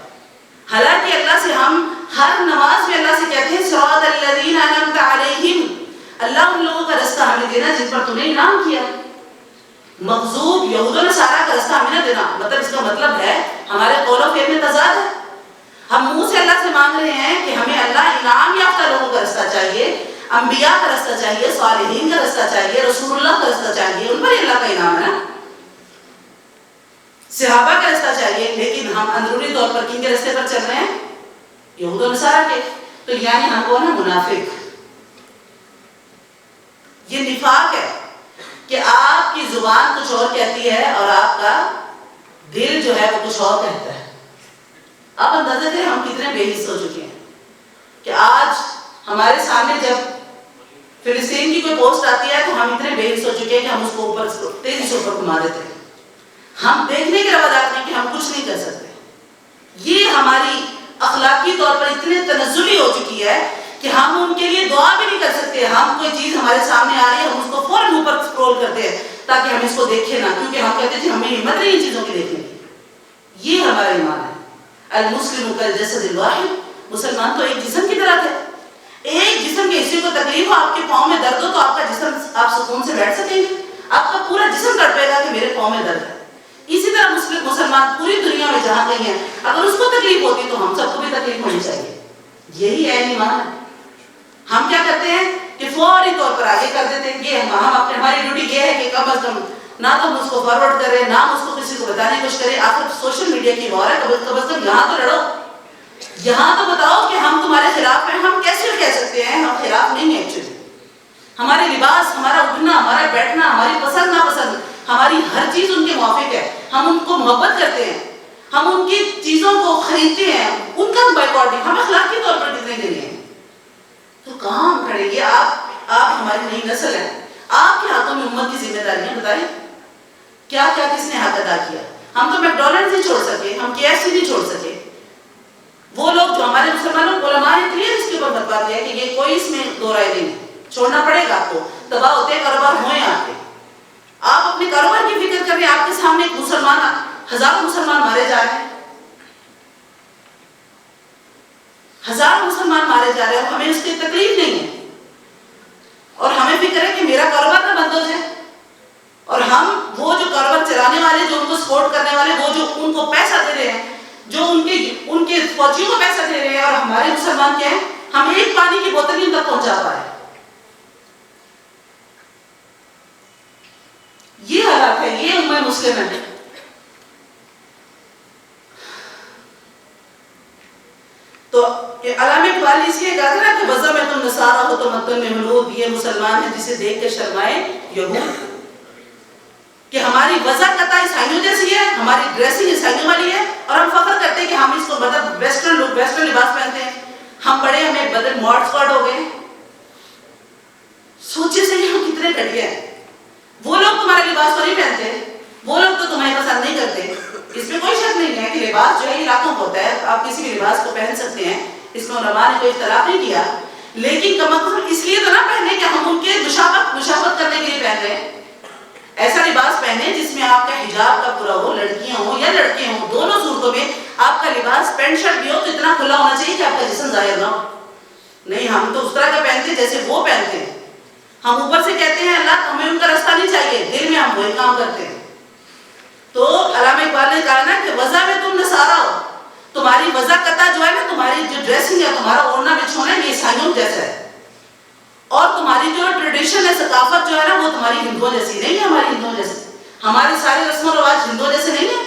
حالانکہ اللہ سے ہم ہر نماز میں اللہ سے کہتے ہیں صراط الذین انعمت علیہم، اللہ ان لوگوں کا رستہ ہمیں دینا جن پر تو نے انعام کیا. مغضوب یہود و نصارہ کا رستہ ہمیں نہ دینا. مطلب اس کا مطلب ہے ہمارے قول و فعل میں تضاد ہے. ہم منہ سے اللہ سے مانگ رہے ہیں کہ ہمیں اللہ انعام یافتہ لوگوں کا رستہ چاہیے، انبیاء کا رستہ چاہیے، صالحین کا رستہ چاہیے، رسول اللہ کا رستہ چاہیے، ان پر اللہ کا انعام ہے نا، صحابہ کا رستہ چاہیے. لیکن ہم اندرونی طور پر کن کے رستے پر چل رہے ہیں؟ یہود و نصارہ کے. تو یعنی ہم کون ہیں؟ منافق. یہ نفاق ہے کہ آپ کی زبان کچھ اور کہتی ہے اور آپ کا دل جو ہے وہ کچھ اور کہتا ہے. آپ اندازہ کریں ہم کتنے بے حس ہو چکے ہیں کہ آج ہمارے سامنے جب فلسطین کی کوئی پوسٹ آتی ہے تو ہم اتنے بے حس ہو چکے ہیں کہ ہم اس کو اوپر تیزی سے اوپر گھما دیتے ہیں. ہم دیکھنے کے روادار ہیں کہ ہم کچھ نہیں کر سکتے. یہ ہماری اخلاقی طور پر اتنے تنزلی ہو چکی ہے کہ ہم ان کے لیے دعا بھی نہیں کر سکتے. ہم کوئی چیز ہمارے سامنے آ رہی ہے ہم اس کو فوراً اوپر سکرول کرتے ہیں تاکہ ہم اس کو دیکھیں نہ، کیونکہ ہم کہتے ہیں ہمیں ہمت نہیں ان چیزوں کی دیکھنے کی. یہ ہمارا ایمان ہے. المسلم کالجسد الواحد، مسلمان تو ایک جسم کی طرح تھے. ایک جسم کے حصے کو تکلیف ہو، آپ کے پاؤں میں درد ہو تو آپ کا جسم آپ سکون سے بیٹھ سکیں گے؟ آپ کا پورا جسم تڑپے گا کہ میرے پاؤں میں درد ہے. اسی طرح مسلمان پوری دنیا میں جہاں کہیں ہیں اگر اس کو تکلیف ہوتی تو ہم سب کو بھی تکلیف ہونی چاہیے. یہی عین ایمان ہے. ہم کیا کرتے ہیں کہ فوری طور پر آگے کر دیتے ہیں. یہ ہماری ڈیوٹی یہ ہے کہ کم از کم نہ تو ہم اس کو فارورڈ کریں، نہ ہم اس کو کسی کو بتانے کی کوشش کریں. آخر سوشل میڈیا کی وار ہے، کم از کم یہاں تو لڑو، یہاں تو بتاؤ کہ ہم تمہارے خلاف ہیں. ہم کیسے کہہ سکتے ہیں ہم خلاف نہیں ہیں؟ ایکچولی ہمارے لباس، ہمارا اٹھنا، ہمارا بیٹھنا، ہماری پسند ناپسند، ہماری ہر چیز ان کے موافق ہے. ہم ان کو محبت کرتے ہیں، ہم ان کی چیزوں کو خریدتے ہیں، ان کا بائیکاٹ نہیں. ہم اخلاقی طور پر کتنے دن ہیں تو کہاں ہم کھڑے؟ یہ آپ ہماری نئی نسل ہے، آپ کے ہاتھوں میں امت کی ذمہ داریاں. بتائیں کیا کیا کس نے حق ادا کیا. ہم تو میکڈونلڈ نہیں چھوڑ سکے, ہم KFC نہیں چھوڑ سکے. وہ لوگ جو ہمارے مسلمانوں علماء نے کلیئر اس کے اوپر فتوا دیا کہ یہ کوئی اس میں دو رائے نہیں, چھوڑنا پڑے گا آپ کو. تباہ ہوتے کاروبار ہوئے آپ کے, آپ اپنے کاروبار کی فکر کر رہے ہیں, آپ کے سامنے ایک مسلمان, ہزاروں مسلمان مارے جا رہے ہیں, ہزاروں مسلمان مارے جا رہے ہیں, ہمیں اس کی تکلیف نہیں ہے, اور ہمیں فکر ہے کہ میرا کاروبار نہ بند ہو جائے. اور ہم وہ جو کاروبار چلانے والے, جو ان کو سپورٹ کرنے والے, وہ جو ان کو پیسہ دے رہے ہیں, جو ان کے فوجیوں کو پیسہ دے رہے ہیں, اور ہمارے مسلمان کیا ہیں, ہم ایک پانی کی بوتل نہیں ان تک پہنچا پائے. یہ حالات ہے, یہ امہ مسلم ہے. تو علامہ اقبال نے اس لیے کہا تھا نا کہ وضع میں تم نصارہ ہو تو متن میں ملود, یہ مسلمان ہے جسے دیکھ کے شرمائے یہود. کہ ہماری وضع قطع عیسائیوں جیسی ہے, ہماری ڈریسنگ عیسائیوں والی ہے, اور ہم فخر کرتے ہیں کہ ہم اس کو مطلب ویسٹرن لباس پہنتے ہیں. ہم بڑے, ہمیں بدل ماڈ اسکواڈ ہو گئے. سوچے سے ہم کتنے گھٹیا ہیں. وہ لوگ تمہارے لباس کو نہیں پہنتے, وہ لوگ تو تمہیں پسند نہیں کرتے. اس میں کوئی شک نہیں ہے کہ لباس جو ہے علاقوں کو ہوتا ہے, آپ کسی بھی لباس کو پہن سکتے ہیں, اس میں علماء نے کوئی اختلاف نہیں کیا. لیکن کم از کم اس لیے تو نہ پہنے کہ ہم ان کے مشابہت کرنے کے لیے پہن رہے ہیں. ایسا لباس پہنے جس میں آپ کا حجاب کا پورا ہو, لڑکیاں ہوں یا لڑکے ہوں, دونوں صورتوں میں آپ کا لباس پینٹ شرٹ بھی ہو تو اتنا کھلا ہونا چاہیے کہ آپ کا جسم ظاہر نہ ہو. نہیں, ہم تو اس طرح کا پہنتے جیسے وہ پہنتے ہیں. ہم اوپر سے کہتے ہیں اللہ ہمیں ان کا راستہ نہیں چاہیے, دل میں ہم وہی کام کرتے ہیں. تو علامہ اقبال نے کہا نا کہ وضع میں تم نصارہ ہو, تمہاری وضع قطع جو ہے نا, تمہاری جو ڈریسنگ ہے, تمہارا اوڑھنا بچھونا ہے, یہ عیسائیوں جیسا ہے. اور تمہاری جو ٹریڈیشن ہے, ثقافت جو ہے نا, وہ تمہاری ہندوؤں جیسی نہیں ہے, ہماری ہندوؤں جیسی. ہمارے سارے رسم و رواج ہندوؤں جیسے نہیں ہیں.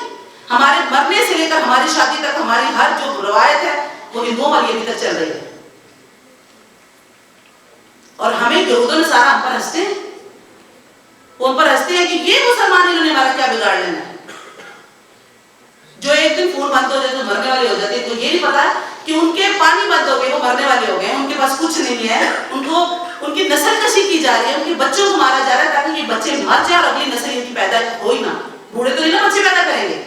ہمارے مرنے سے لے کر ہماری شادی تک ہماری ہر جو روایت ہے وہ ہندوؤں والی ابھی تک چل رہی ہے. اور ہمیں یہود و نصارہ ہم پر ہنستے ہیں, وہ ان پر ہنستے ہیں کہ یہ مسلمان انہوں نے ہمارا کیا بگاڑ لینا ہے. جو ایک دن فون بند ہو جائے تو مرنے والے ہو جاتے ہیں, تو یہ نہیں پتا کہ ان کے پانی بند ہو گئے, وہ مرنے والے ہو گئے, ان کے پاس کچھ نہیں ہے, ان کی نسل کشی کی جا رہی ہے, ان کے بچوں کو مارا جا رہا ہے تاکہ یہ بچے مر جائیں اور اگلی نسل ان کی پیدا ہو ہی نہ. بوڑھے تو نہیں نا بچے پیدا کریں گے.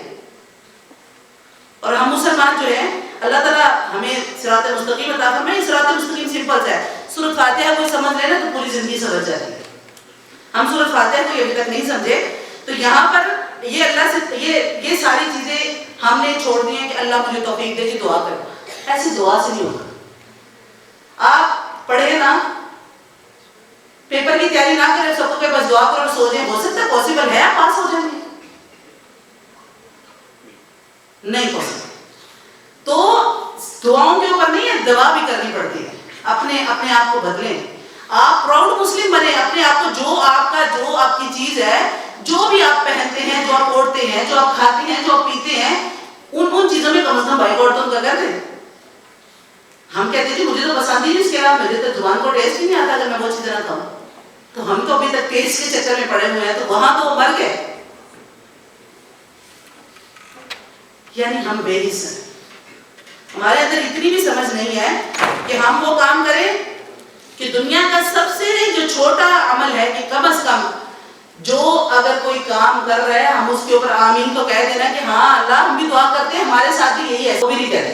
اور ہم مسلمان جو ہیں, اللہ تعالیٰ ہمیں صراط مستقیم عطا فرمائے. صراط مستقیم سمپل سے ہے, سورۃ فاتحہ کوئی سمجھ لے نا تو پوری زندگی سمجھ جاتی ہے. ہم سورۃ فاتحہ کو ابھی تک نہیں سمجھے, تو یہاں پر یہ اللہ سے یہ ساری چیزیں ہم نے چھوڑ دی ہیں کہ اللہ مجھے توفیق دے کہ دعا کرو. ایسی دعا سے نہیں ہوگا. آپ پڑھے نا, پیپر کی تیاری نہ کریں, سب کو کہ بس دعا کرو اور سو جائیں, ہو سکتا ہے پاسبل ہے آپ پاس ہو جائیں گے؟ نہیں پاسبل. تو دعاؤں کے اوپر نہیں ہے, دعا بھی کرنی پڑتی ہے. اپنے آپ کو بدلیں, آپ پراؤڈ مسلم بنے. اپنے آپ کو جو آپ کی چیز ہے, جو بھی آپ پہنتے ہیں, جو آپ اوڑھتے ہیں, جو آپ کھاتے ہیں, جو آپ پیتے ہیں, ان چیزوں میں کم از کم بائک تو ان کا کرتے ہیں. ہم کہتے تھے مجھے تو پسند ہی نہیں, اس کے علاوہ مجھے تو زبان کو ٹیسٹ ہی نہیں آتا اگر میں وہ چیز نہ کھاؤں. تو ہم تو ابھی تک ٹیسٹ کے چکر میں پڑے ہوئے ہیں, تو وہاں تو وہ مر گئے. یعنی ہم بے حص ہیں. ہمارے اندر اتنی بھی سمجھ نہیں ہے کہ ہم وہ کام کریں کہ دنیا کا سب سے جو چھوٹا عمل ہے کہ کم از کم جو اگر کوئی کام کر رہا ہے ہم اس کے اوپر آمین تو کہہ دینا کہ ہاں اللہ ہم بھی دعا کرتے ہیں, ہمارے ساتھ بھی یہی ہے, وہ بھی نہیں کہتے.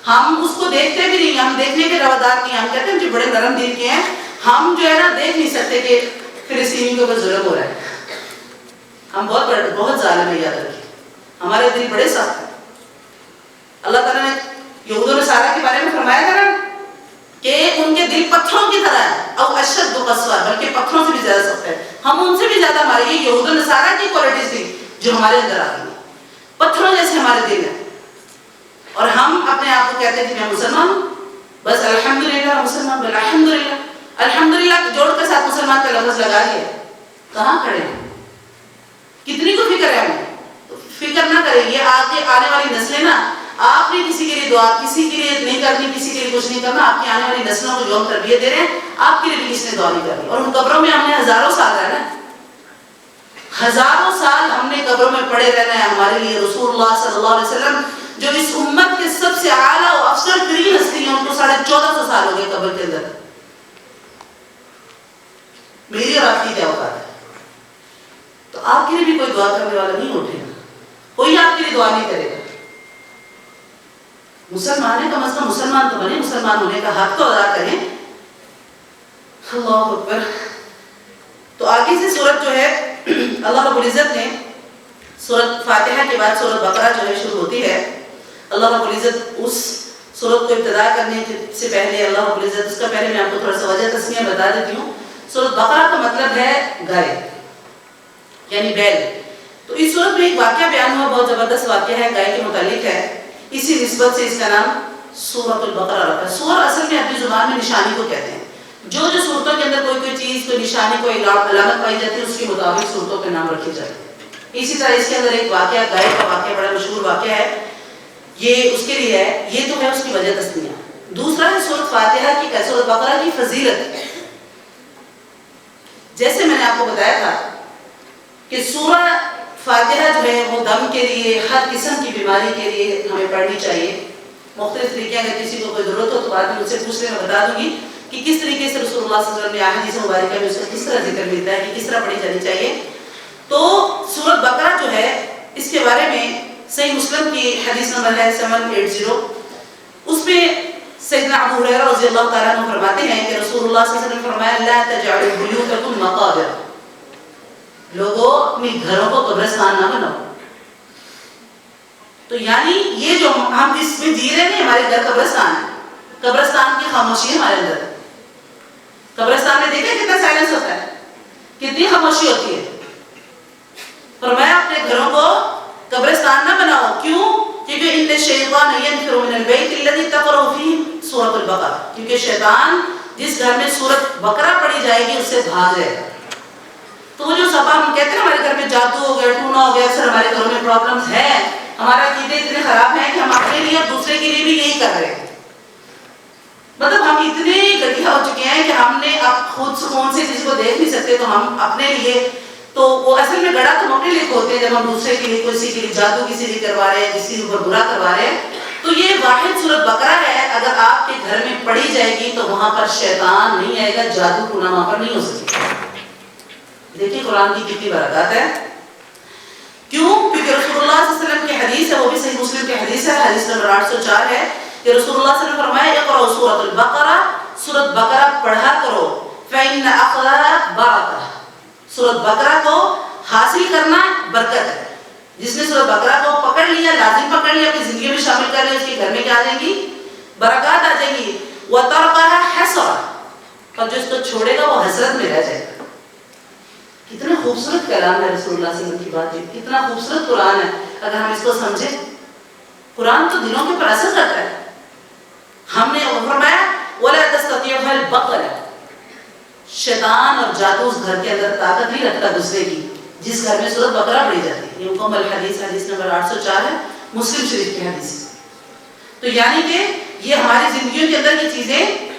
ہم اس کو دیکھتے بھی نہیں, ہم دیکھنے کے روادار نہیں. ہم کہتے ہیں جو بڑے نرم دل کے ہیں, ہم جو ہے نا دیکھ نہیں سکتے کہ فلسطینیوں کے اوپر ظلم ہو رہا ہے. ہم بہت ظالم ہیں, یاد رکھیں. ہمارے دل بڑے سخت ہیں. اللہ تعالیٰ نے یہود و نصارہ کے بارے میں فرمایا تھا نا کہ ان کے دل پتھروں کی طرح ہے, او اشد قسوہ, بلکہ پتھروں سے بھی زیادہ سخت ہے. ہم ان سے بھی زیادہ, ہمارے یہ یہود و نصارہ کی کوالٹیز تھی جو ہمارے اندر آتی ہیں, پتھروں جیسے ہمارے دل ہیں. اور ہم اپنے آپ کو کہتے ہیں کہ میں مسلمان ہوں, بس الحمدللہ مسلمان, الحمدللہ الحمدللہ جوڑ کے ساتھ مسلمان کا لفظ لگا دیا. کہاں کھڑے ہیں؟ کتنی کو فکر ہے ہمیں؟ تو فکر نہ کریں. یہ آگے آنے والی نسلیں نا, آپ نے کسی کے لیے دعا, کسی کے لیے نہیں کرنی, کسی کے لیے کچھ نہیں کرنا. آپ کی آنے والی نسلوں کو جو ہم تربیت دے رہے ہیں, آپ کے لیے بھی کسی نے دعا نہیں کرنی. اور ان قبروں میں ہم نے ہزاروں سال رہنا ہے, ہزاروں سال ہم نے قبروں میں پڑے رہنا ہے. ہمارے لیے رسول اللہ صلی اللہ علیہ وسلم جو اس امت کے سب سے اعلیٰ و افضل ترین ہستی ہیں, ان کو 1450 سال ہو گئے قبر کے اندر. میری اور آپ کی کیا اوقات ہے؟ تو آپ کے لیے بھی کوئی دعا کرنے والا نہیں اٹھے گا, کوئی آپ کے لیے دعا نہیں کرے گا. مسلمان ہے, کم از کم مسلمان تو بنے, مسلمان ہونے کا حق تو ادا کریں. اللہ اکبر. تو آگے سے سورت جو ہے اللہ رب العزت نے سورت فاتحہ کے بعد سورت بقرہ جو ہے شروع ہوتی ہے. اللہ رب العزت اس سورت کو ابتدا کرنے سے پہلے اللہ رب العزت, اس کا پہلے میں آپ کو تھوڑا سا وجہ تسمیہ بتا دیتی ہوں. سورت بقرہ کا مطلب ہے گائے یعنی بیل. تو اس سورت میں ایک واقعہ بیان ہوا, بہت زبردست واقعہ ہے, گائے کے متعلق ہے. اسی نسبت سے اس کا نام سورۃ البقرہ رکھا ہے. سور اصل میں اپنی زبان میں نشانی کو کہتے ہیں. جو صورتوں کے اندر کوئی چیز, کوئی نشانی, کوئی علامت پائی جاتی ہے, اس کے مطابق صورتوں کے نام رکھے جاتے ہیں. اسی طرح اس کے اندر ایک واقعہ, گائے کا واقعہ بڑا مشہور واقعہ ہے, یہ اس کے لیے ہے. یہ تو ہے اس کی وجہ تسمیہ. دوسرا ہے سورۃ فاتحہ کی, سورۃ بقرہ کی فضیلت. جیسے میں نے آپ کو بتایا تھا کہ سورہ فاتحہ جو ہے وہ دم کے لیے, ہر قسم کی بیماری کے لیے ہمیں پڑھنی چاہیے. مختلف طریقے, اگر کسی کو کوئی ضرورت ہو تو بعد میں مجھ سے پوچھ لیں, میں بتا دوں گی کہ کس طریقے سے رسول اللہ صلی اللہ علیہ وسلم نے احادیث مبارکہ میں اس کا کس طرح ذکر ملتا ہے کہ کس طرح پڑھی جانی چاہیے. تو سورۃ بقرہ جو ہے اس کے بارے میں صحیح مسلم کی حدیث نمبر ہے 780. اس میں سیدنا ابو ہریرہ رضی اللہ تعالیٰ عنہ فرماتے ہیں کہ رسول اللہ صلی اللہ علیہ وسلم نے فرمایا لا تجعلوا بیوتکم مقابر, لوگوں اپنے گھروں کو قبرستان نہ بناؤ. تو یعنی یہ جو ہم اس میں جی رہے ہیں, ہمارے گھر قبرستان ہے. قبرستان کی خاموشی ہمارے اندر. قبرستان میں دیکھیں کتنا سائلنس ہوتا ہے, کتنی خاموشی ہوتی ہے. فرمایا اپنے گھروں کو قبرستان نہ بناؤ. کیوں؟ کیونکہ ان الشیطان ینفر من البیت الذی تقرأ فیہ سورۃ البقرہ, کیونکہ شیطان جس گھر میں سورۃ بقرہ پڑھی جائے گی اس سے بھاگ جائے گا. تو وہ جو سبا ہم کہتے ہیں ہمارے گھر میں جادو ہو گیا, ٹونا ہو گیا, اکثر ہمارے گھروں میں پرابلمز ہیں. ہمارا عقیدے اتنے خراب ہیں کہ ہم اپنے لیے اور دوسرے کے لیے بھی یہی کر رہے ہیں. مطلب ہم اتنے گٹھیا ہو چکے ہیں کہ ہم نے اب خود سکون سے کسی کو دیکھ نہیں سکتے, تو ہم اپنے لیے, تو وہ اصل میں گڑا تو ہم اپنے لیے کھولتے ہیں جب ہم دوسرے کے لیے, کسی کے لیے جادو کسی لیے کروا رہے ہیں, کسی کے اوپر برا کروا رہے ہیں. تو یہ واحد سورۃ بقرہ ہے, اگر آپ کے گھر میں پڑھی جائے گی تو وہاں پر شیطان نہیں آئے گا, جادو ٹونا وہاں پر نہیں ہو سکے. دیکھیں قرآن کی کتنی برکات ہے. کیوں؟ کیونکہ رسول اللہ صلی اللہ علیہ وسلم کی حدیث ہے, وہ بھی صحیح مسلم کی حدیث ہے, حدیث نمبر 804 ہے کہ رسول اللہ صلی اللہ علیہ وسلم فرمایا اقرأوا سورۃ البقرہ, سورۃ بقرہ پڑھا کرو. فإن أخذها برکہ, سورۃ بقرہ کو حاصل کرنا برکت ہے. جس نے سورۃ بقرہ کو پکڑ لیا, لازم پکڑ لیا, اپنی زندگی میں شامل کر لیا, اس کے گھر میں کیا آ جائیں گی؟ برکات آ جائیں گی. وترکها حسرۃ, اور جو اس کو چھوڑے گا وہ حسرت میں رہ جائے گا. کتنا خوبصورت کلام ہے رسول اللہ صلی اللہ علیہ وسلم کی بات, کتنا خوبصورت قرآن ہے. اگر ہم اس کو سمجھیں, قرآن تو دلوں کے پر اثر کرتا ہے. ہم نے فرمایا وَلَا تَسْتَطِيعُهَا الْبَطَلَ, شیطان اور جادو اس گھر کے اندر طاقت نہیں رکھتا گھسنے کی جس گھر میں سورۃ بقرہ پڑھی جاتی ہے. یہ مکمل حدیث, حدیث نمبر 804 ہے, مسلم شریف کی حدیث. تو یعنی کہ یہ ہماری زندگیوں کے اندر یہ چیزیں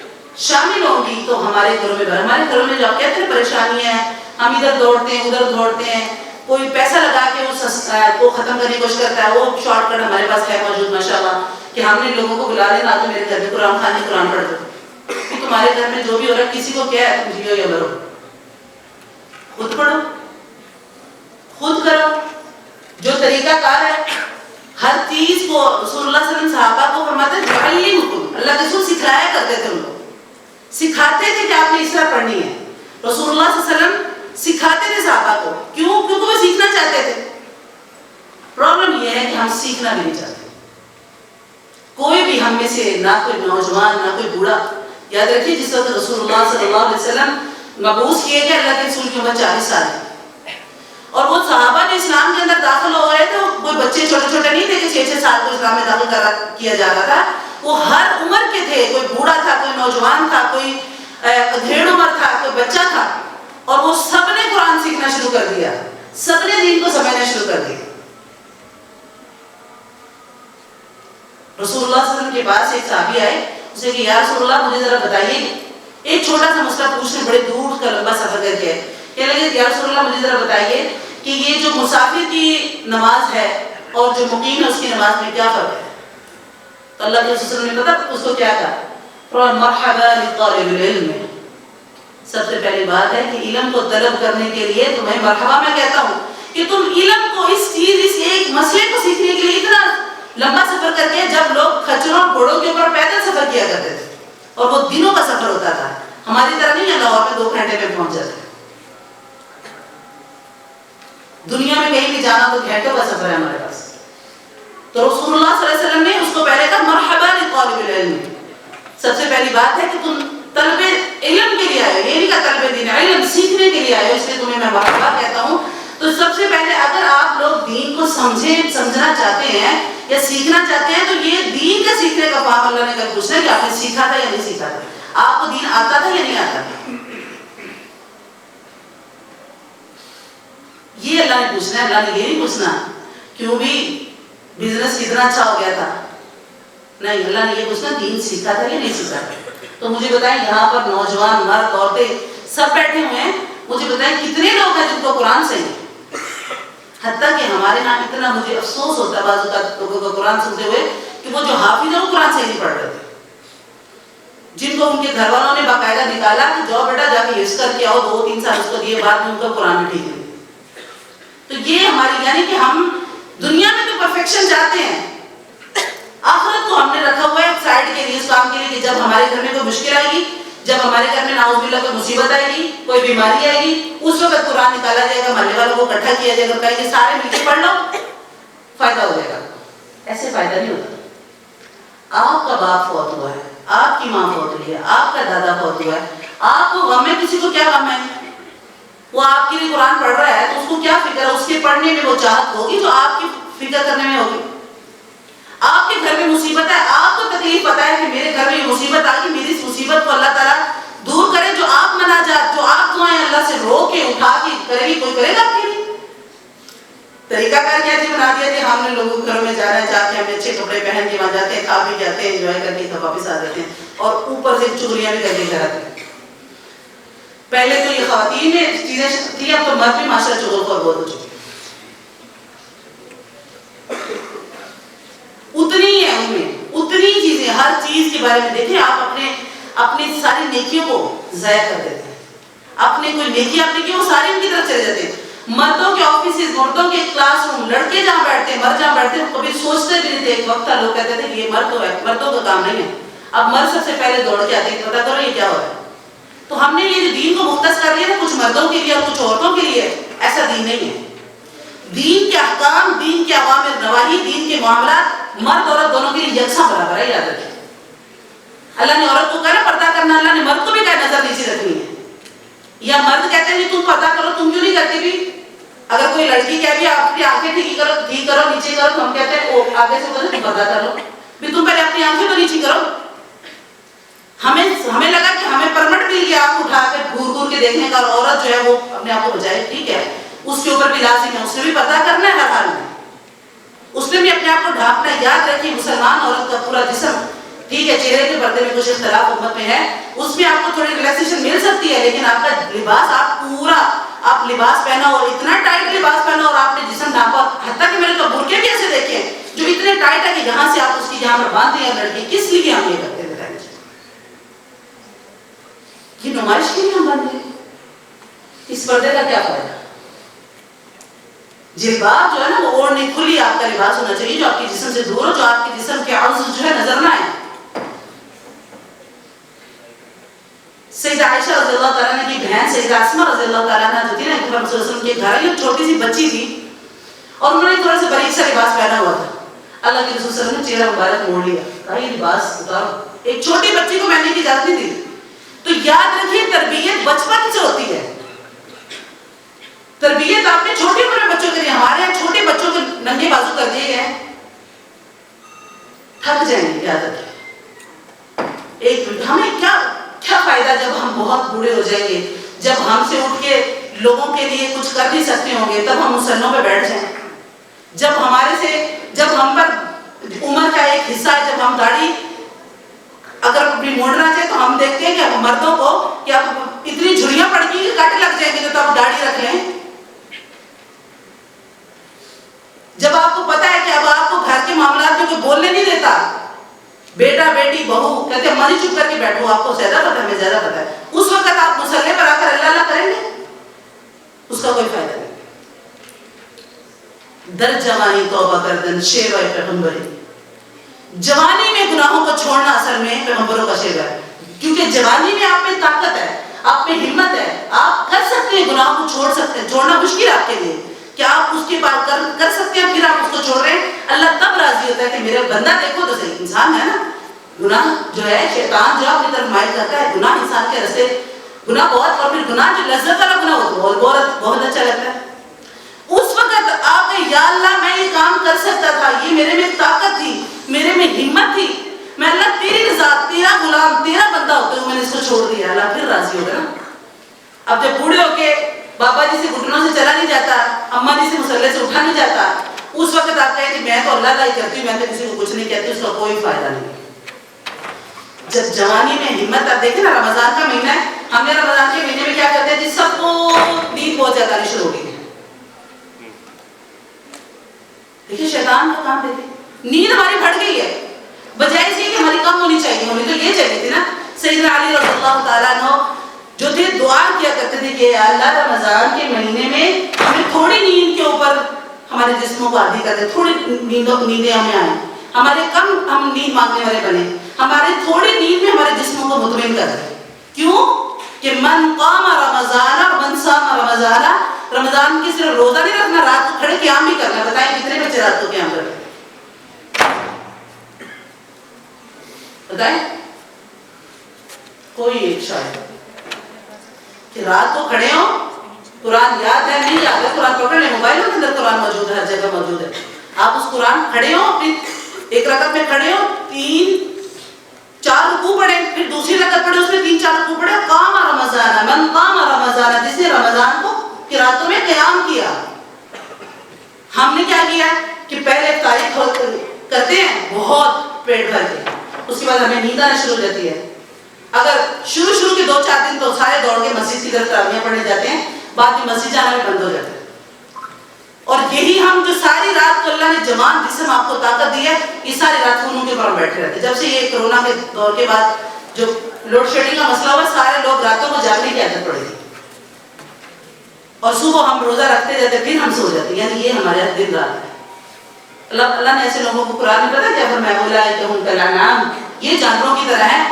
شامل ہوں گی تو ہمارے گھروں میں, ہمارے گھروں میں جو آپ کہتے ہیں پریشانیاں ہیں, ہم ادھر دوڑتے ہیں ادھر دوڑتے ہیں, کوئی پیسہ لگا کے اس کو ختم کرنے کی کوشش کرتا ہے, وہ شارٹ کٹ ہمارے پاس ہے موجود ماشاءاللہ, کہ ہم نے لوگوں کو بلا دینا تو میرے گھر میں قرآن خوانی قرآن پڑھ دو. تمہارے گھر میں جو بھی ہو رہا ہے, کسی کو کیا ہے, تم جیو یا مرو, خود پڑھو, خود کرو. جو طریقہ کار ہے ہر چیز کو رسول اللہ صلی اللہ علیہ وسلم صحابہ کو فرماتے ہیں تعلمکم, اللہ کے رسول سکھلایا کرتے تھے, ان کو سکھاتے تھے کہ آپ نے اس طرح پڑھنی ہے. رسول اللہ صلی اللہ علیہ وسلم سکھاتے تھے صحابہ کو. کیوں؟ کیونکہ وہ سیکھنا چاہتے تھے. پرابلم یہ ہے کہ ہم سیکھنا بھی نہیں چاہتے. کوئی بھی ہم میں سے, نہ کوئی نوجوان نہ کوئی بوڑھا. یاد رکھیے جس وقت رسول اللہ صلی اللہ علیہ وسلم مبعوث کیے گئے, اللہ کے رسول کی عمر 40 سال ہے, اور وہ صحابہ جو اسلام کے اندر داخل ہو گئے تھے, کوئی بچے چھوٹے چھوٹے نہیں تھے کہ 6-6 سال کو اسلام میں داخل کیا جا رہا تھا. وہ ہر عمر کے تھے, کوئی بوڑھا تھا, کوئی نوجوان تھا, کوئی ادھیڑ عمر تھا, کوئی بچہ تھا, اور وہ سب نے قرآن سیکھنا شروع کر دیا, سب نے دین کو سمجھنا شروع کر دیا. رسول اللہ صلی اللہ علیہ وسلم کے پاس ایک صحابی آئے, اسے کہ یا رسول اللہ مجھے ذرا بتائیے, ایک چھوٹا سا مسئلہ پوچھنے, بڑے دور کا لمبا سفر کر کے کہنے لگے یا رسول اللہ مجھے ذرا بتائیے کہ یہ جو مسافر کی نماز ہے اور جو مقیم ہے اس کی نماز میں کیا فرق ہے؟ تو اللہ کے رسول نے پتا اس کو کیا کہا, مرحبا لطالب العلم. سب سے پہلی بات ہے کہ علم کو طلب کرنے کے لیے تمہیں مرحبا میں کہتا ہوں, کہ تم علم کو اس ایک مسئلے کو سیکھنے کے لیے اتنا لمبا سفر کر کے، جب لوگ کھچروں گھوڑوں کے اوپر پیدل سفر کیا کرتے تھے اور وہ دنوں کا سفر ہوتا تھا، ہماری طرح نہیں ہے لاہور میں 2 گھنٹے میں پہنچ جاتے. دنیا میں کہیں بھی جانا تو گھنٹوں کا سفر ہے ہمارے پاس. تو رسول اللہ صلی اللہ علیہ وسلم نے اس کو پہلے کہا مرحبا لطالب العلم. سب سے پہلی بات ہے کہ تم طلب علم کے لیے آئے، یہ نہیں کہا طلب دین، علم سیکھنے کے لیے آئے، اس لیے تمہیں میں مرحبا کہتا ہوں. تو سب سے پہلے اگر آپ لوگ دین کو سمجھنا چاہتے ہیں یا سیکھنا چاہتے ہیں، تو یہ دین کا سیکھنے کا کام اللہ نے کل پوچھنا ہے کہ آپ نے سیکھا تھا یا نہیں سیکھا تھا، آپ کو دین آتا تھا یا نہیں آتا تھا. یہ اللہ نے پوچھنا ہے. اللہ نے یہ نہیں پوچھنا کیوں بھی بزنس کتنا اچھا ہو گیا تھا، نہیں، اللہ نے یہ پوچھنا دین سیکھا تھا یا نہیں سیکھا تھا. تو مجھے بتائیں یہاں پر نوجوان مرد عورتیں سب بیٹھے ہوئے ہیں، مجھے بتائیں کتنے لوگ ہیں جن کو قرآن صحیح. حتیٰ کہ ہمارے ہاں اتنا مجھے افسوس ہوتا ہے بعض اوقات لوگوں کو قرآن سنتے ہوئے کہ وہ جو حافظ ہیں وہ قرآن صحیح نہیں پڑھ رہے تھے، جن کو ان کے گھر والوں نے باقاعدہ نکالا کہ جاؤ بیٹا جا کے حفظ کر کے آؤ، 2-3 سال اس کو دیے، بعد میں ان کا قرآن میں ٹھیک ہے. تو یہ ہماری یعنی کہ ہم دنیا میں تو پرفیکشن چاہتے ہیں، آخرت کو ہم نے رکھا ہوا ہے سائڈ کے لیے، اس کام کے لیے کہ جب ہمارے گھر میں کوئی مشکل آئے گی، جب ہمارے گھر میں نعوذ باللہ کوئی مصیبت آئے گی، کوئی بیماری آئے گی، اس وقت قرآن نکالا جائے گا، محلے والوں کو اکٹھا کیا جائے گا، کہیں گے سارے مل کے پڑھ لو، فائدہ ہو جائے گا. ایسے فائدہ نہیں ہوتا. آپ کا باپ فوت ہوا ہے، آپ کی ماں فوت ہوئی ہے، آپ کا دادا فوت ہوا ہے، آپ کو غم ہے، کسی کو کیا غم ہے؟ وہ آپ کے لیے قرآن پڑھ رہا ہے تو اس کو کیا فکر ہے؟ اس کے پڑھنے میں وہ چاہت ہوگی جو آپ کی فکر کرنے میں ہوگی. آپ کے گھر میں مصیبت ہے، آپ کو تکلیف پتا ہے کہ میرے گھر میں یہ مصیبت آ گئی، میری اس مصیبت کو اللہ تعالیٰ دور کرے. جو آپ مناجات، جو آپ دعائیں اللہ سے رو کے اٹھا کے کرے گی، کوئی کرے گا آپ کے لیے؟ طریقہ کار کیا جی بنا دیا جی، ہم نے لوگوں کے گھروں میں جا رہے ہیں، جا کے ہم اچھے کپڑے پہن کے وہاں جاتے ہیں، کھا پی جاتے ہیں، انجوائے کر کے واپس آ جاتے ہیں اور اوپر سے چغلیاں بھی کر کے گھر آتے ہیں. پہلے تو یہ خواتین میں چیزیں تھی، اب تو مرد بھی ماشاءاللہ چغل خور بہت ہو چکے. اتنی ہے ان میں، اتنی چیزیں، ہر چیز کے بارے میں دیکھیں. آپ اپنی ساری نیکیوں کو ضائع کر دیتے ہیں. اپنے کوئی نیکی آپ نے کی وہ ساری ان کی طرف چلے جاتے ہیں. مردوں کے آفیسز، مردوں کے کلاس روم، لڑکے جہاں بیٹھتے ہیں، مرد جہاں بیٹھتے ہیں، کبھی سوچتے بھی نہیں تھے. ایک وقت تھا لوگ کہتے تھے کہ یہ مرد ہے، مردوں کا کام نہیں ہے. اب مرد سب سے پہلے دوڑ کے آتے ہیں، پتا کرو یہ کیا ہو رہا ہے. تو ہم نے یہ جو دین کو مختص کر لیا نا کچھ مردوں کے لیے اور کچھ عورتوں کے لیے، ایسا دین نہیں ہے. دین کے احکام، دین کے اوامر نواہی، دین کے معاملات مرد عورت دونوں کے لیے یکساں برابر ہے. یاد رکھیں، اللہ نے عورت کو کہا نا پردہ کرنا، اللہ نے مرد کو بھی کہا نظر نیچے رکھنی ہے. یا مرد کہتے ہیں تم پردہ کرو، تم کیوں نہیں کرتے بھی؟ اگر کوئی لڑکی کہہ بھی آپ کی آنکھیں ٹھیک کرو نیچے کرو، تو ہم کہتے ہیں وہ آگے سے بولے تم پردہ کر لو بھی، تم پہلے اپنی آنکھیں تو نیچے کرو. ہمیں لگا کہ ہمیں پرمٹ مل گیا آپ اٹھا کے گور گور کے دیکھنے کا، اور عورت جو ہے وہ اپنے آپ کو بچائے، ٹھیک ہے، اس کے اوپر بھی لازم ہے، اس نے بھی پردہ کرنا ہے ہر حال میں، اس نے بھی اپنے آپ کو ڈھانپنا ہے. یاد رکھیے مسلمان عورت کا پورا جسم، ٹھیک ہے، چہرے کے پردے میں کچھ اختلاف امت میں ہے، اس میں آپ کو تھوڑی ریلیکسیشن مل سکتی ہے، لیکن آپ کا لباس، آپ لباس پہنا اور اتنا ٹائٹ لباس پہنا اور آپ نے جسم ڈھانپا. حتیٰ کہ میں نے تو برقعے بھی ایسے دیکھے ہیں جو اتنے ٹائٹ ہے کہ یہاں سے آپ اس کی یہاں پر باندھتے ہیں. لڑکی کس لیے ہم یہ کرتے ہیں؟ یہ نمائش کے لیے ہم باندھتے ہیں. اس پردے کا کیا فائدہ؟ جلباب جو ہے نا وہ اوڑھنے کھلی آپ کا لباس ہونا چاہیے جو آپ کے جسم سے دور ہو، جو آپ کے جسم کے عرض جو ہے نظر نہ آئے. سیدہ عائشہ رضی اللہ تعالیٰ عنہ کی بہن سیدہ اسماء رضی اللہ تعالیٰ عنہ جو تھی نا، اکرم صلی اللہ علیہ وسلم کے گھر ایک چھوٹی سی بچی تھی اور انہوں نے تھوڑا سا باریک سا لباس پہنا ہوا تھا. اللہ کے رسول صلی اللہ علیہ وسلم نے چہرہ مبارک موڑ لیا، کہا یہ لباس اتارو. ایک چھوٹی بچی کو پہننے کی اجازت نہیں تھی. تو یاد رکھیے تربیت بچپن سے ہوتی ہے. تربیت آپ نے چھوٹی عمر میں بچوں کے لیے، ہمارے یہاں چھوٹے بچوں کے ننگے بازو کر دیے گئے، تھک جائیں گے. یاد رکھیے ہمیں کیا فائدہ جب ہم بہت بوڑھے ہو جائیں گے، جب ہم سے اٹھ کے لوگوں کے لیے کچھ کر نہیں سکتے ہوں گے، تب ہم مسنوں پہ بیٹھ جائیں. جب ہم پر عمر کا ایک حصہ ہے، جب ہم داڑھی اگر اپنی موڑنا چاہے تو ہم دیکھتے ہیں کہ مردوں کو کہ اب اتنی جھڑیاں پڑ گئی کہ کٹ لگ جائیں گے تو اب داڑھی رکھ لیں. جب آپ کو پتا ہے کہ اب آپ کو گھر کے معاملات میں کوئی بولنے نہیں دیتا، بیٹا بیٹی بہو کہتے ہیں مانی چپ کر کے بیٹھو، آپ کو زیادہ پتا ہے، ہمیں زیادہ پتا ہے، اس وقت آپ مسلح پر آ کر اللہ اللہ کریں گے، اس کا کوئی فائدہ نہیں. در جوانی توبہ کردن شیوہ پیغمبری. جوانی میں گناہوں کو چھوڑنا اصل میں پیغمبروں کا شیوہ ہے. کیونکہ جوانی میں آپ میں طاقت ہے, آپ میں ہمت ہے, آپ کر سکتے ہیں, گناہوں کو چھوڑ سکتے ہیں. چھوڑنا مشکل ہے آپ کے لیے کہ آپ اس کے بعد کر سکتے ہیں, پھر آپ اس کو چھوڑ رہے ہیں. اللہ تب راضی ہوتا ہے کہ میرا بندہ دیکھو تو صحیح, انسان ہے نا, گناہ جو ہے شیطان جو اپنی طرف مائل کرتا ہے, گناہ انسان کے رستے, گناہ بہت, اور پھر گناہ جو لذت والا گناہ ہو تو بہت اچھا لگتا ہے. اس وقت آپ نے یا اللہ میں یہ کام کر سکتا تھا, یہ میرے میں طاقت تھی, میرے میں ہمت تھی, میں اللہ تیری رضا, تیرا غلام, تیرا بندہ ہوتے ہوئے میں نے اس کو چھوڑ دیا, اللہ پھر راضی ہوگا نا. اب جب بوڑھے ہو کے بابا جی سے گھٹنوں سے چلا نہیں جاتا, اماں جی سے مصلے سے اٹھا نہیں جاتا, اس وقت آپ کہیں کہ میں تو اللہ اللہ ہی کرتی ہوں, میں تو کسی کو کچھ نہیں کہتی, اس کا کوئی فائدہ نہیں. جب جوانی میں ہمت, آپ دیکھیں نا رمضان کا مہینہ ہے, ہم نے رمضان کے مہینے میں کیا کرتے ہیں جی, سب کو نیند بہت زیادہ آنی شروع ہو گئی ہے. دیکھیے شیطان کا کام, دیکھیں نیند ہماری بڑھ گئی ہے, بجائے اس کہ ہماری کم ہونی چاہیے, ہونی تو یہ چاہیے تھی نا. سیدنا علی رضی اللہ تعالیٰ عنہ جو تھے دعا کیا کرتے تھے کہ اللہ رمضان کے مہینے میں ہمیں تھوڑی نیند کے اوپر ہمارے جسموں کو عادی کر دے, تھوڑی نیندیں ہمیں آئیں, ہمارے کم ہم نیند مانگنے والے بنے, ہمارے تھوڑی نیند میں ہمارے جسموں کو مطمئن کر دے. کیوں کہ من قام رمضان اور من صام رمضان, رمضان کی صرف روزہ نہیں رکھنا, رات کو کھڑے قیام بھی کرنا. بتائیں کتنے بچے رات کو قیام کرتے, بتائیں کوئی ایک شاید کہ رات کو کھڑے ہو, قرآن یاد ہے نہیں یاد ہے, قرآن پکڑ لیں, موبائلوں کے اندر قرآن موجود ہے, ہر جگہ موجود ہے, آپ اس قرآن کھڑے ہو, پھر ایک رکعت میں کھڑے ہو, 3-4 رکوع پڑھیں, پھر دوسری رکعت پڑھے, اس میں 3-4 رکوع پڑھے. قام رمضان, من قام رمضان, جس نے رمضان کو کی راتوں میں قیام کیا. ہم نے کیا کیا کہ پہلے تاریخ کرتے ہیں بہت پیٹ بھر کے, اس کے بعد ہمیں نیند آنا شروع ہو جاتی ہے. اگر شروع کے 2-4 دن تو سارے دوڑ کے مسجد کی طرف تراویحیں پڑھنے جاتے ہیں, بعد میں مسجد جانا بھی بند ہو جاتا ہے. اور یہی ہم جو ساری رات کو اللہ نے جوان جسم آپ کو طاقت دی ہے, یہ ساری رات فونوں کے اوپر بیٹھے رہتے ہیں. جب سے یہ کرونا کے دور کے بعد جو لوڈ شیڈنگ کا مسئلہ ہوا, سارے لوگ راتوں کو جاگنے کی عادت پڑی, اور صبح ہم روزہ رکھتے جاتے, پھر ہم سو جاتے, یعنی یہ ہمارے یہاں دن رات ہے. اللہ نے ایسے لوگوں کو قرآن میں پتا کیا فرمایا, بولا ہے کہ ہم کلانام, یہ جانوروں کی طرح ہے,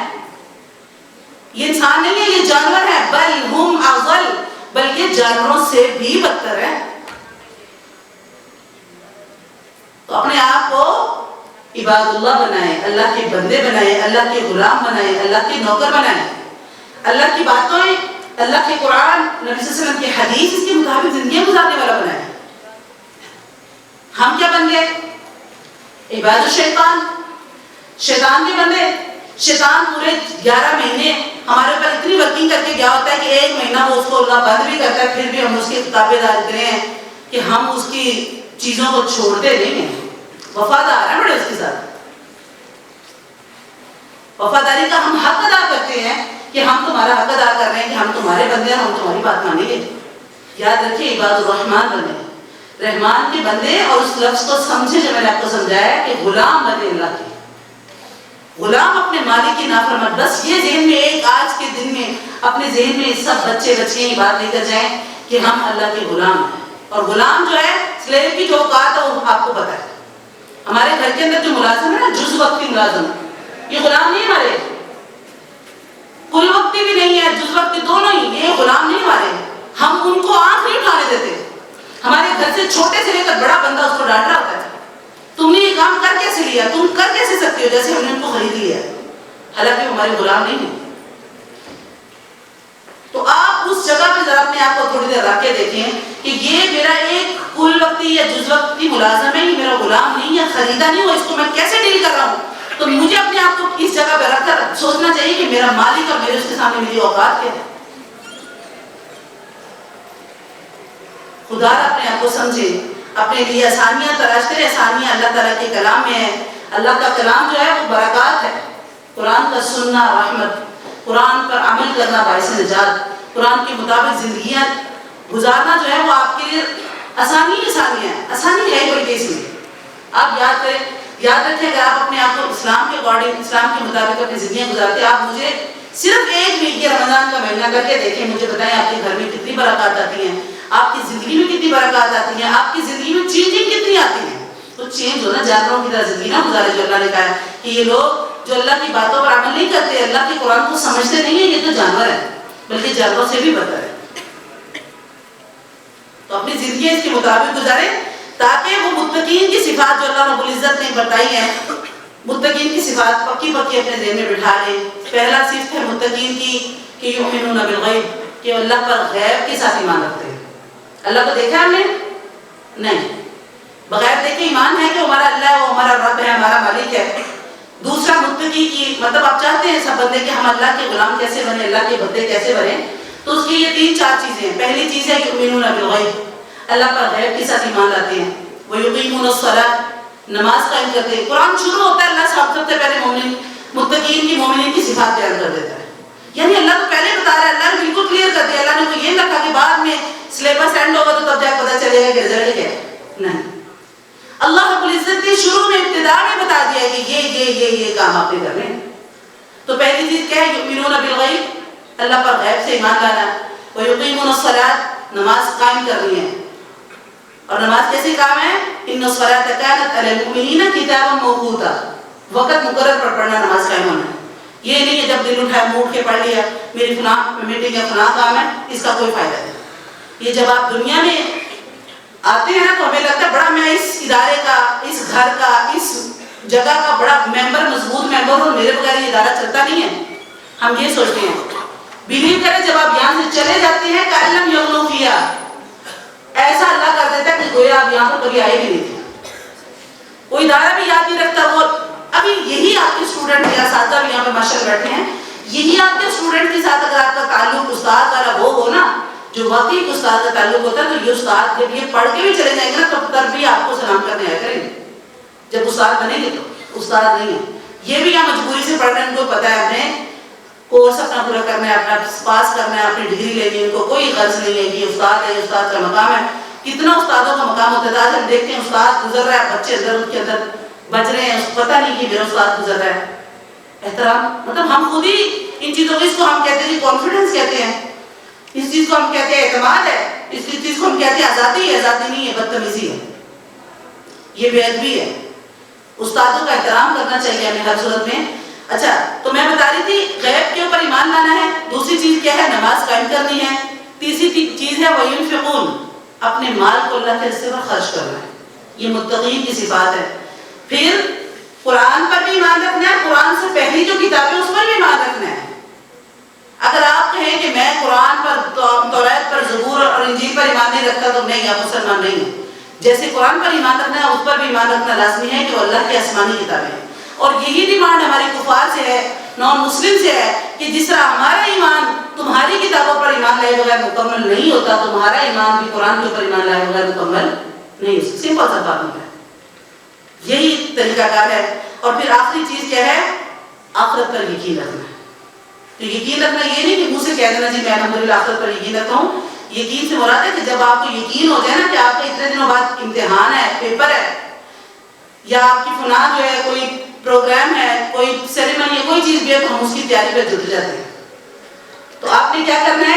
یہ انسان نہیں ہے, یہ جانور ہے. بل ہم اضل, بلکہ جانوروں سے بھی بدتر ہے. تو اپنے آپ کو عباد اللہ بنائیں, اللہ کے بندے بنائیں, اللہ کے غلام بنائیں, اللہ کے نوکر بنائیں, اللہ کی باتوں, اللہ کے قرآن, نبی صلی اللہ علیہ وسلم کی حدیث, اس کے مطابق زندگی گزارنے والا بنائیں. ہم کیا بن گئے, عباد الشیطان, شیطان کے بندے. شیطان پورے 11 مہینے ہمارے اوپر اتنی ورکنگ کر کے گیا ہوتا ہے کہ ایک مہینہ وہ اس کو اللہ بند بھی کرتا ہے, پھر بھی ہم اس کی کتابیں دار اتنے ہیں کہ ہم اس کی چیزوں کو چھوڑتے نہیں ہیں, وفادار ہیں بڑے اس کے ساتھ. وفاداری کا ہم حق ادا کرتے ہیں کہ ہم تمہارا حق ادا کر رہے ہیں, کہ ہم تمہارے بندے ہیں, ہم تمہاری بات مانیں گے. یاد رکھیے عباد الرحمن بنے, رحمان کے بندے. اور اس لفظ کو سمجھے جو میں نے آپ کو سمجھایا کہ غلام بنے اللہ کے, غلام اپنے مالک کی نافرمان. بس یہ ذہن میں ایک آج کے دن میں اپنے ذہن میں سب بچے بچیاں یہ بات لے کر جائیں کہ ہم اللہ کے غلام ہیں. اور غلام جو ہے, سلیو کی جو اوقات ہے وہ آپ کو پتا ہے. ہمارے گھر کے اندر جو ملازم ہے نا, جز وقتی ملازم, یہ غلام نہیں ہمارے, کل وقتی بھی نہیں ہے, جز وقتی دونوں ہی, یہ غلام نہیں ہمارے. ہم ان کو آنکھ نہیں اٹھانے دیتے. ہمارے گھر سے چھوٹے سے لے کر بڑا بندہ اس کو ڈانٹ رہا ہوتا ہے, تم نے یہ کام کر کیسے لیا, تم کر کیسے سکتے ہو, جیسے ہم نے ان کو خرید لیا, حالانکہ ہمارے غلام نہیں ہیں. تو آپ اس جگہ پہ ذرا اپنے آپ کو تھوڑی دیر رکھ کے دیکھیں کہ یہ میرا ایک کل وقتی یا جز وقتی ملازم ہے, یہ میرا غلام نہیں یا خریدا نہیں ہو, اس کو میں کیسے ڈیل کر رہا ہوں. تو مجھے اپنے آپ کو اس جگہ پہ رکھ کر سوچنا چاہیے کہ میرا مالک اور میرے اس کے سامنے میری اوقات کیا ہے. خدا اپنے آپ کو سمجھے, اپنے لیے آسانیاں تلاش کرے. آسانیاں اللہ تعالیٰ کے کلام میں ہے. اللہ کا کلام جو ہے وہ برکات ہے. قرآن کا سننا رحمت, قرآن پر عمل کرنا باعث نجات, قرآن کے مطابق زندگیاں گزارنا جو ہے وہ آپ کے لیے آسانی ہے. آسانی ہے بلکہ اس میں آپ یاد کریں, یاد رکھیں, اگر آپ اپنے آپ کو اسلام کے اکارڈنگ, اسلام کے مطابق اپنی زندگیاں گزارتے, آپ مجھے صرف ایک ویک یہ رمضان کا مہینہ کر کے دیکھیں, مجھے بتائیں آپ کے گھر میں کتنی برکات آتی ہیں, آپ کی زندگی میں کتنی برکات آتی ہیں, آپ کی زندگی میں چینجنگ کتنی آتی ہے. تو چینج ہونا, جانوروں کی طرح زندگی نہ گزارے. جو اللہ نے کہا ہے کہ یہ لوگ جو اللہ کی باتوں پر عمل نہیں کرتے, اللہ کے قرآن کو سمجھتے نہیں ہیں, یہ تو جانور ہیں, بلکہ جانوروں سے بھی بدتر ہے. تو اپنی زندگی اس کے مطابق گزارے تاکہ وہ متقین کی صفات جو اللہ رب العزت نے بتائی ہیں, متقین کی صفات پکی پکی اپنے ذہن میں بٹھا لیں. پہلا صفت ہے متقین کی کہ یؤمنون بالغیب, کہ اللہ پر غیب کے ساتھ ایمان رکھتے ہیں. اللہ کو دیکھا ہم نے نہیں, بغیر دیکھے ایمان ہے کہ ہمارا اللہ ہے, وہ ہمارا رب ہے, ہمارا مالک ہے. دوسرا متقی کی مطلب آپ چاہتے ہیں سب بندے کہ ہم اللہ کے غلام کیسے بنے, اللہ کے بندے کیسے بنے, تو اس کی یہ 3-4 چیزیں ہیں. پہلی چیز ہے یؤمنون بالغیب, اللہ پر غیب کے ساتھ ایمان لاتے ہیں. ویقیمون الصلاۃ, نماز قائم کرتے ہیں. قرآن شروع ہوتا ہے اللہ سب سے پہلے مومن متقین کی مومنین کی صفات بیان کر دیتا ہے. یعنی اللہ تو پہلے بتا رہا ہے, اللہ نے بالکل کلیئر کر دیا. اللہ نے تو یہ رکھا کہ بعد میں سلیبس اینڈ ہوگا تو تب جا کے پتہ چلے گا کہ رزلٹ کیا ہے. نہیں, اللہ رب العزت نے شروع میں ابتدا میں بتا دیا کہ یہ کام آپ نے کرنے. تو پہلی چیز کیا ہے, یؤمنون بالغیب, اللہ پر غیب سے ایمان لانا. ویقیمون الصلاۃ, نماز قائم کرنی ہے. اور نماز کیسے کام ہے, ان الصلاۃ کانت علی المؤمنین کتابا موقوتا, وقت مقرر پر پڑھنا, نماز قائم ہونا ہے. یہ نہیں ہے جب دل اٹھایا موڈ کے پڑھ لیا, میری فلاں میٹنگ یا فلاں کام ہے, اس کا کوئی فائدہ نہیں. یہ جب آپ دنیا میں آتے ہیں نا تو ہمیں لگتا ہے بڑا میں اس ادارے کا, اس گھر کا, اس جگہ کا بڑا ممبر, مضبوط ممبر ہوں, میرے بغیر یہ ادارہ چلتا نہیں ہے. ہم یہ سوچتے ہیں. بلیو کریں جب آپ یہاں سے چلے جاتے ہیں کأن لم یغنوا فیہا, ایسا اللہ کر دیتا ہے کہ گویا آپ یہاں پر کبھی آئے بھی نہیں تھے. کوئی ادارہ بھی یاد نہیں رکھتا. وہ ابھی یہی آپ کے اسٹوڈنٹ یا اساتذہ بھی یہاں پہ ماشاء اللہ بیٹھے ہیں, یہی آپ کے اسٹوڈنٹ کے ساتھ اگر آپ کا تعلق استاد والا وہ ہو نا, جو واقعی استاد کا تعلق ہوتا ہے, تو یہ استاد جب یہ پڑھ کے بھی چلے جائیں گے نا تب بھی آپ کو سلام کرنے آیا کریں گے. جب استاد بنیں گے تو استاد نہیں ہے. یہ بھی یہاں مجبوری سے پڑھ رہے ہیں, ان کو پتا ہے ہمیں کورس اپنا پورا کرنا ہے, اپنا پاس کرنا ہے, اپنی ڈگری لینی ہے. ان کو کوئی غرض نہیں ہے کہ استاد ہے, استاد کا مقام ہے. کتنا استادوں کا مقام ہوتا ہے. آج ہم دیکھتے ہیں استاد گزر رہا ہے, بچے اندر ان کے اندر بچ رہے ہیں, پتہ نہیں کہ میرا استاد گزر رہا ہے. احترام مطلب ہم خود ہی ان چیزوں کو, اس کو ہم کہتے ہیں کانفیڈنس کہتے ہیں, اس چیز کو ہم کہتے ہیں اعتماد ہے, اس چیز کو ہم کہتے ہیں آزادی ہے. آزادی نہیں ہے, بدتمیزی ہے, یہ بے ادبی ہے. استادوں کا احترام کرنا چاہیے ہمیں ہر صورت میں. اچھا, تو میں بتا رہی تھی غیب کے اوپر ایمان لانا ہے. دوسری چیز کیا ہے, نماز قائم کرنی ہے. تیسری چیز ہے وَيُنْفِقُونَ, اپنے مال کو اللہ کے راستے پر خرچ کرنا ہے. یہ متقین کی صفات ہے. پھر قرآن پر بھی ایمان رکھنا ہے, قرآن سے پہلی جو کتابیں اس پر بھی ایمان رکھنا ہے. اگر آپ کہیں کہ میں قرآن پر, توریت پر, زبور اور انجیل پر ایمان نہیں رکھتا, تو نہیں, آپ مسلمان نہیں ہیں. جیسے قرآن پر ایمان رکھنا ہے, اس پر بھی ایمان رکھنا لازمی ہے کہ وہ اللہ کی آسمانی کتابیں ہیں. اور یہی ڈیمانڈ ہماری کفار سے ہے, نان مسلم سے ہے, کہ جس طرح ہمارا ایمان تمہاری کتابوں پر ایمان لائے بغیر مکمل نہیں ہوتا, تمہارا ایمان بھی قرآن کے اوپر ایمان لائے بغیر مکمل نہیں. سمپل سا بات ہے, یہی طریقہ کار ہے. اور پھر آخری چیز کیا ہے, آخرت پر یقین رکھنا ہے. تو یقین رکھنا یہ نہیں کہ منہ سے کہہ دینا جی میں الحمدللہ آخرت پر یقین رکھتا ہوں. یقین سے مراد ہے کہ جب آپ کو یقین ہو جائے نا کہ آپ کا اتنے دنوں بعد امتحان ہے, پیپر ہے, یا آپ کی فلاں جو ہے کوئی پروگرام ہے, کوئی سیریمنی ہے, کوئی چیز بھی ہے, تو ہم اس کی تیاری پہ جٹ جاتے ہیں. تو آپ نے کیا کرنا ہے,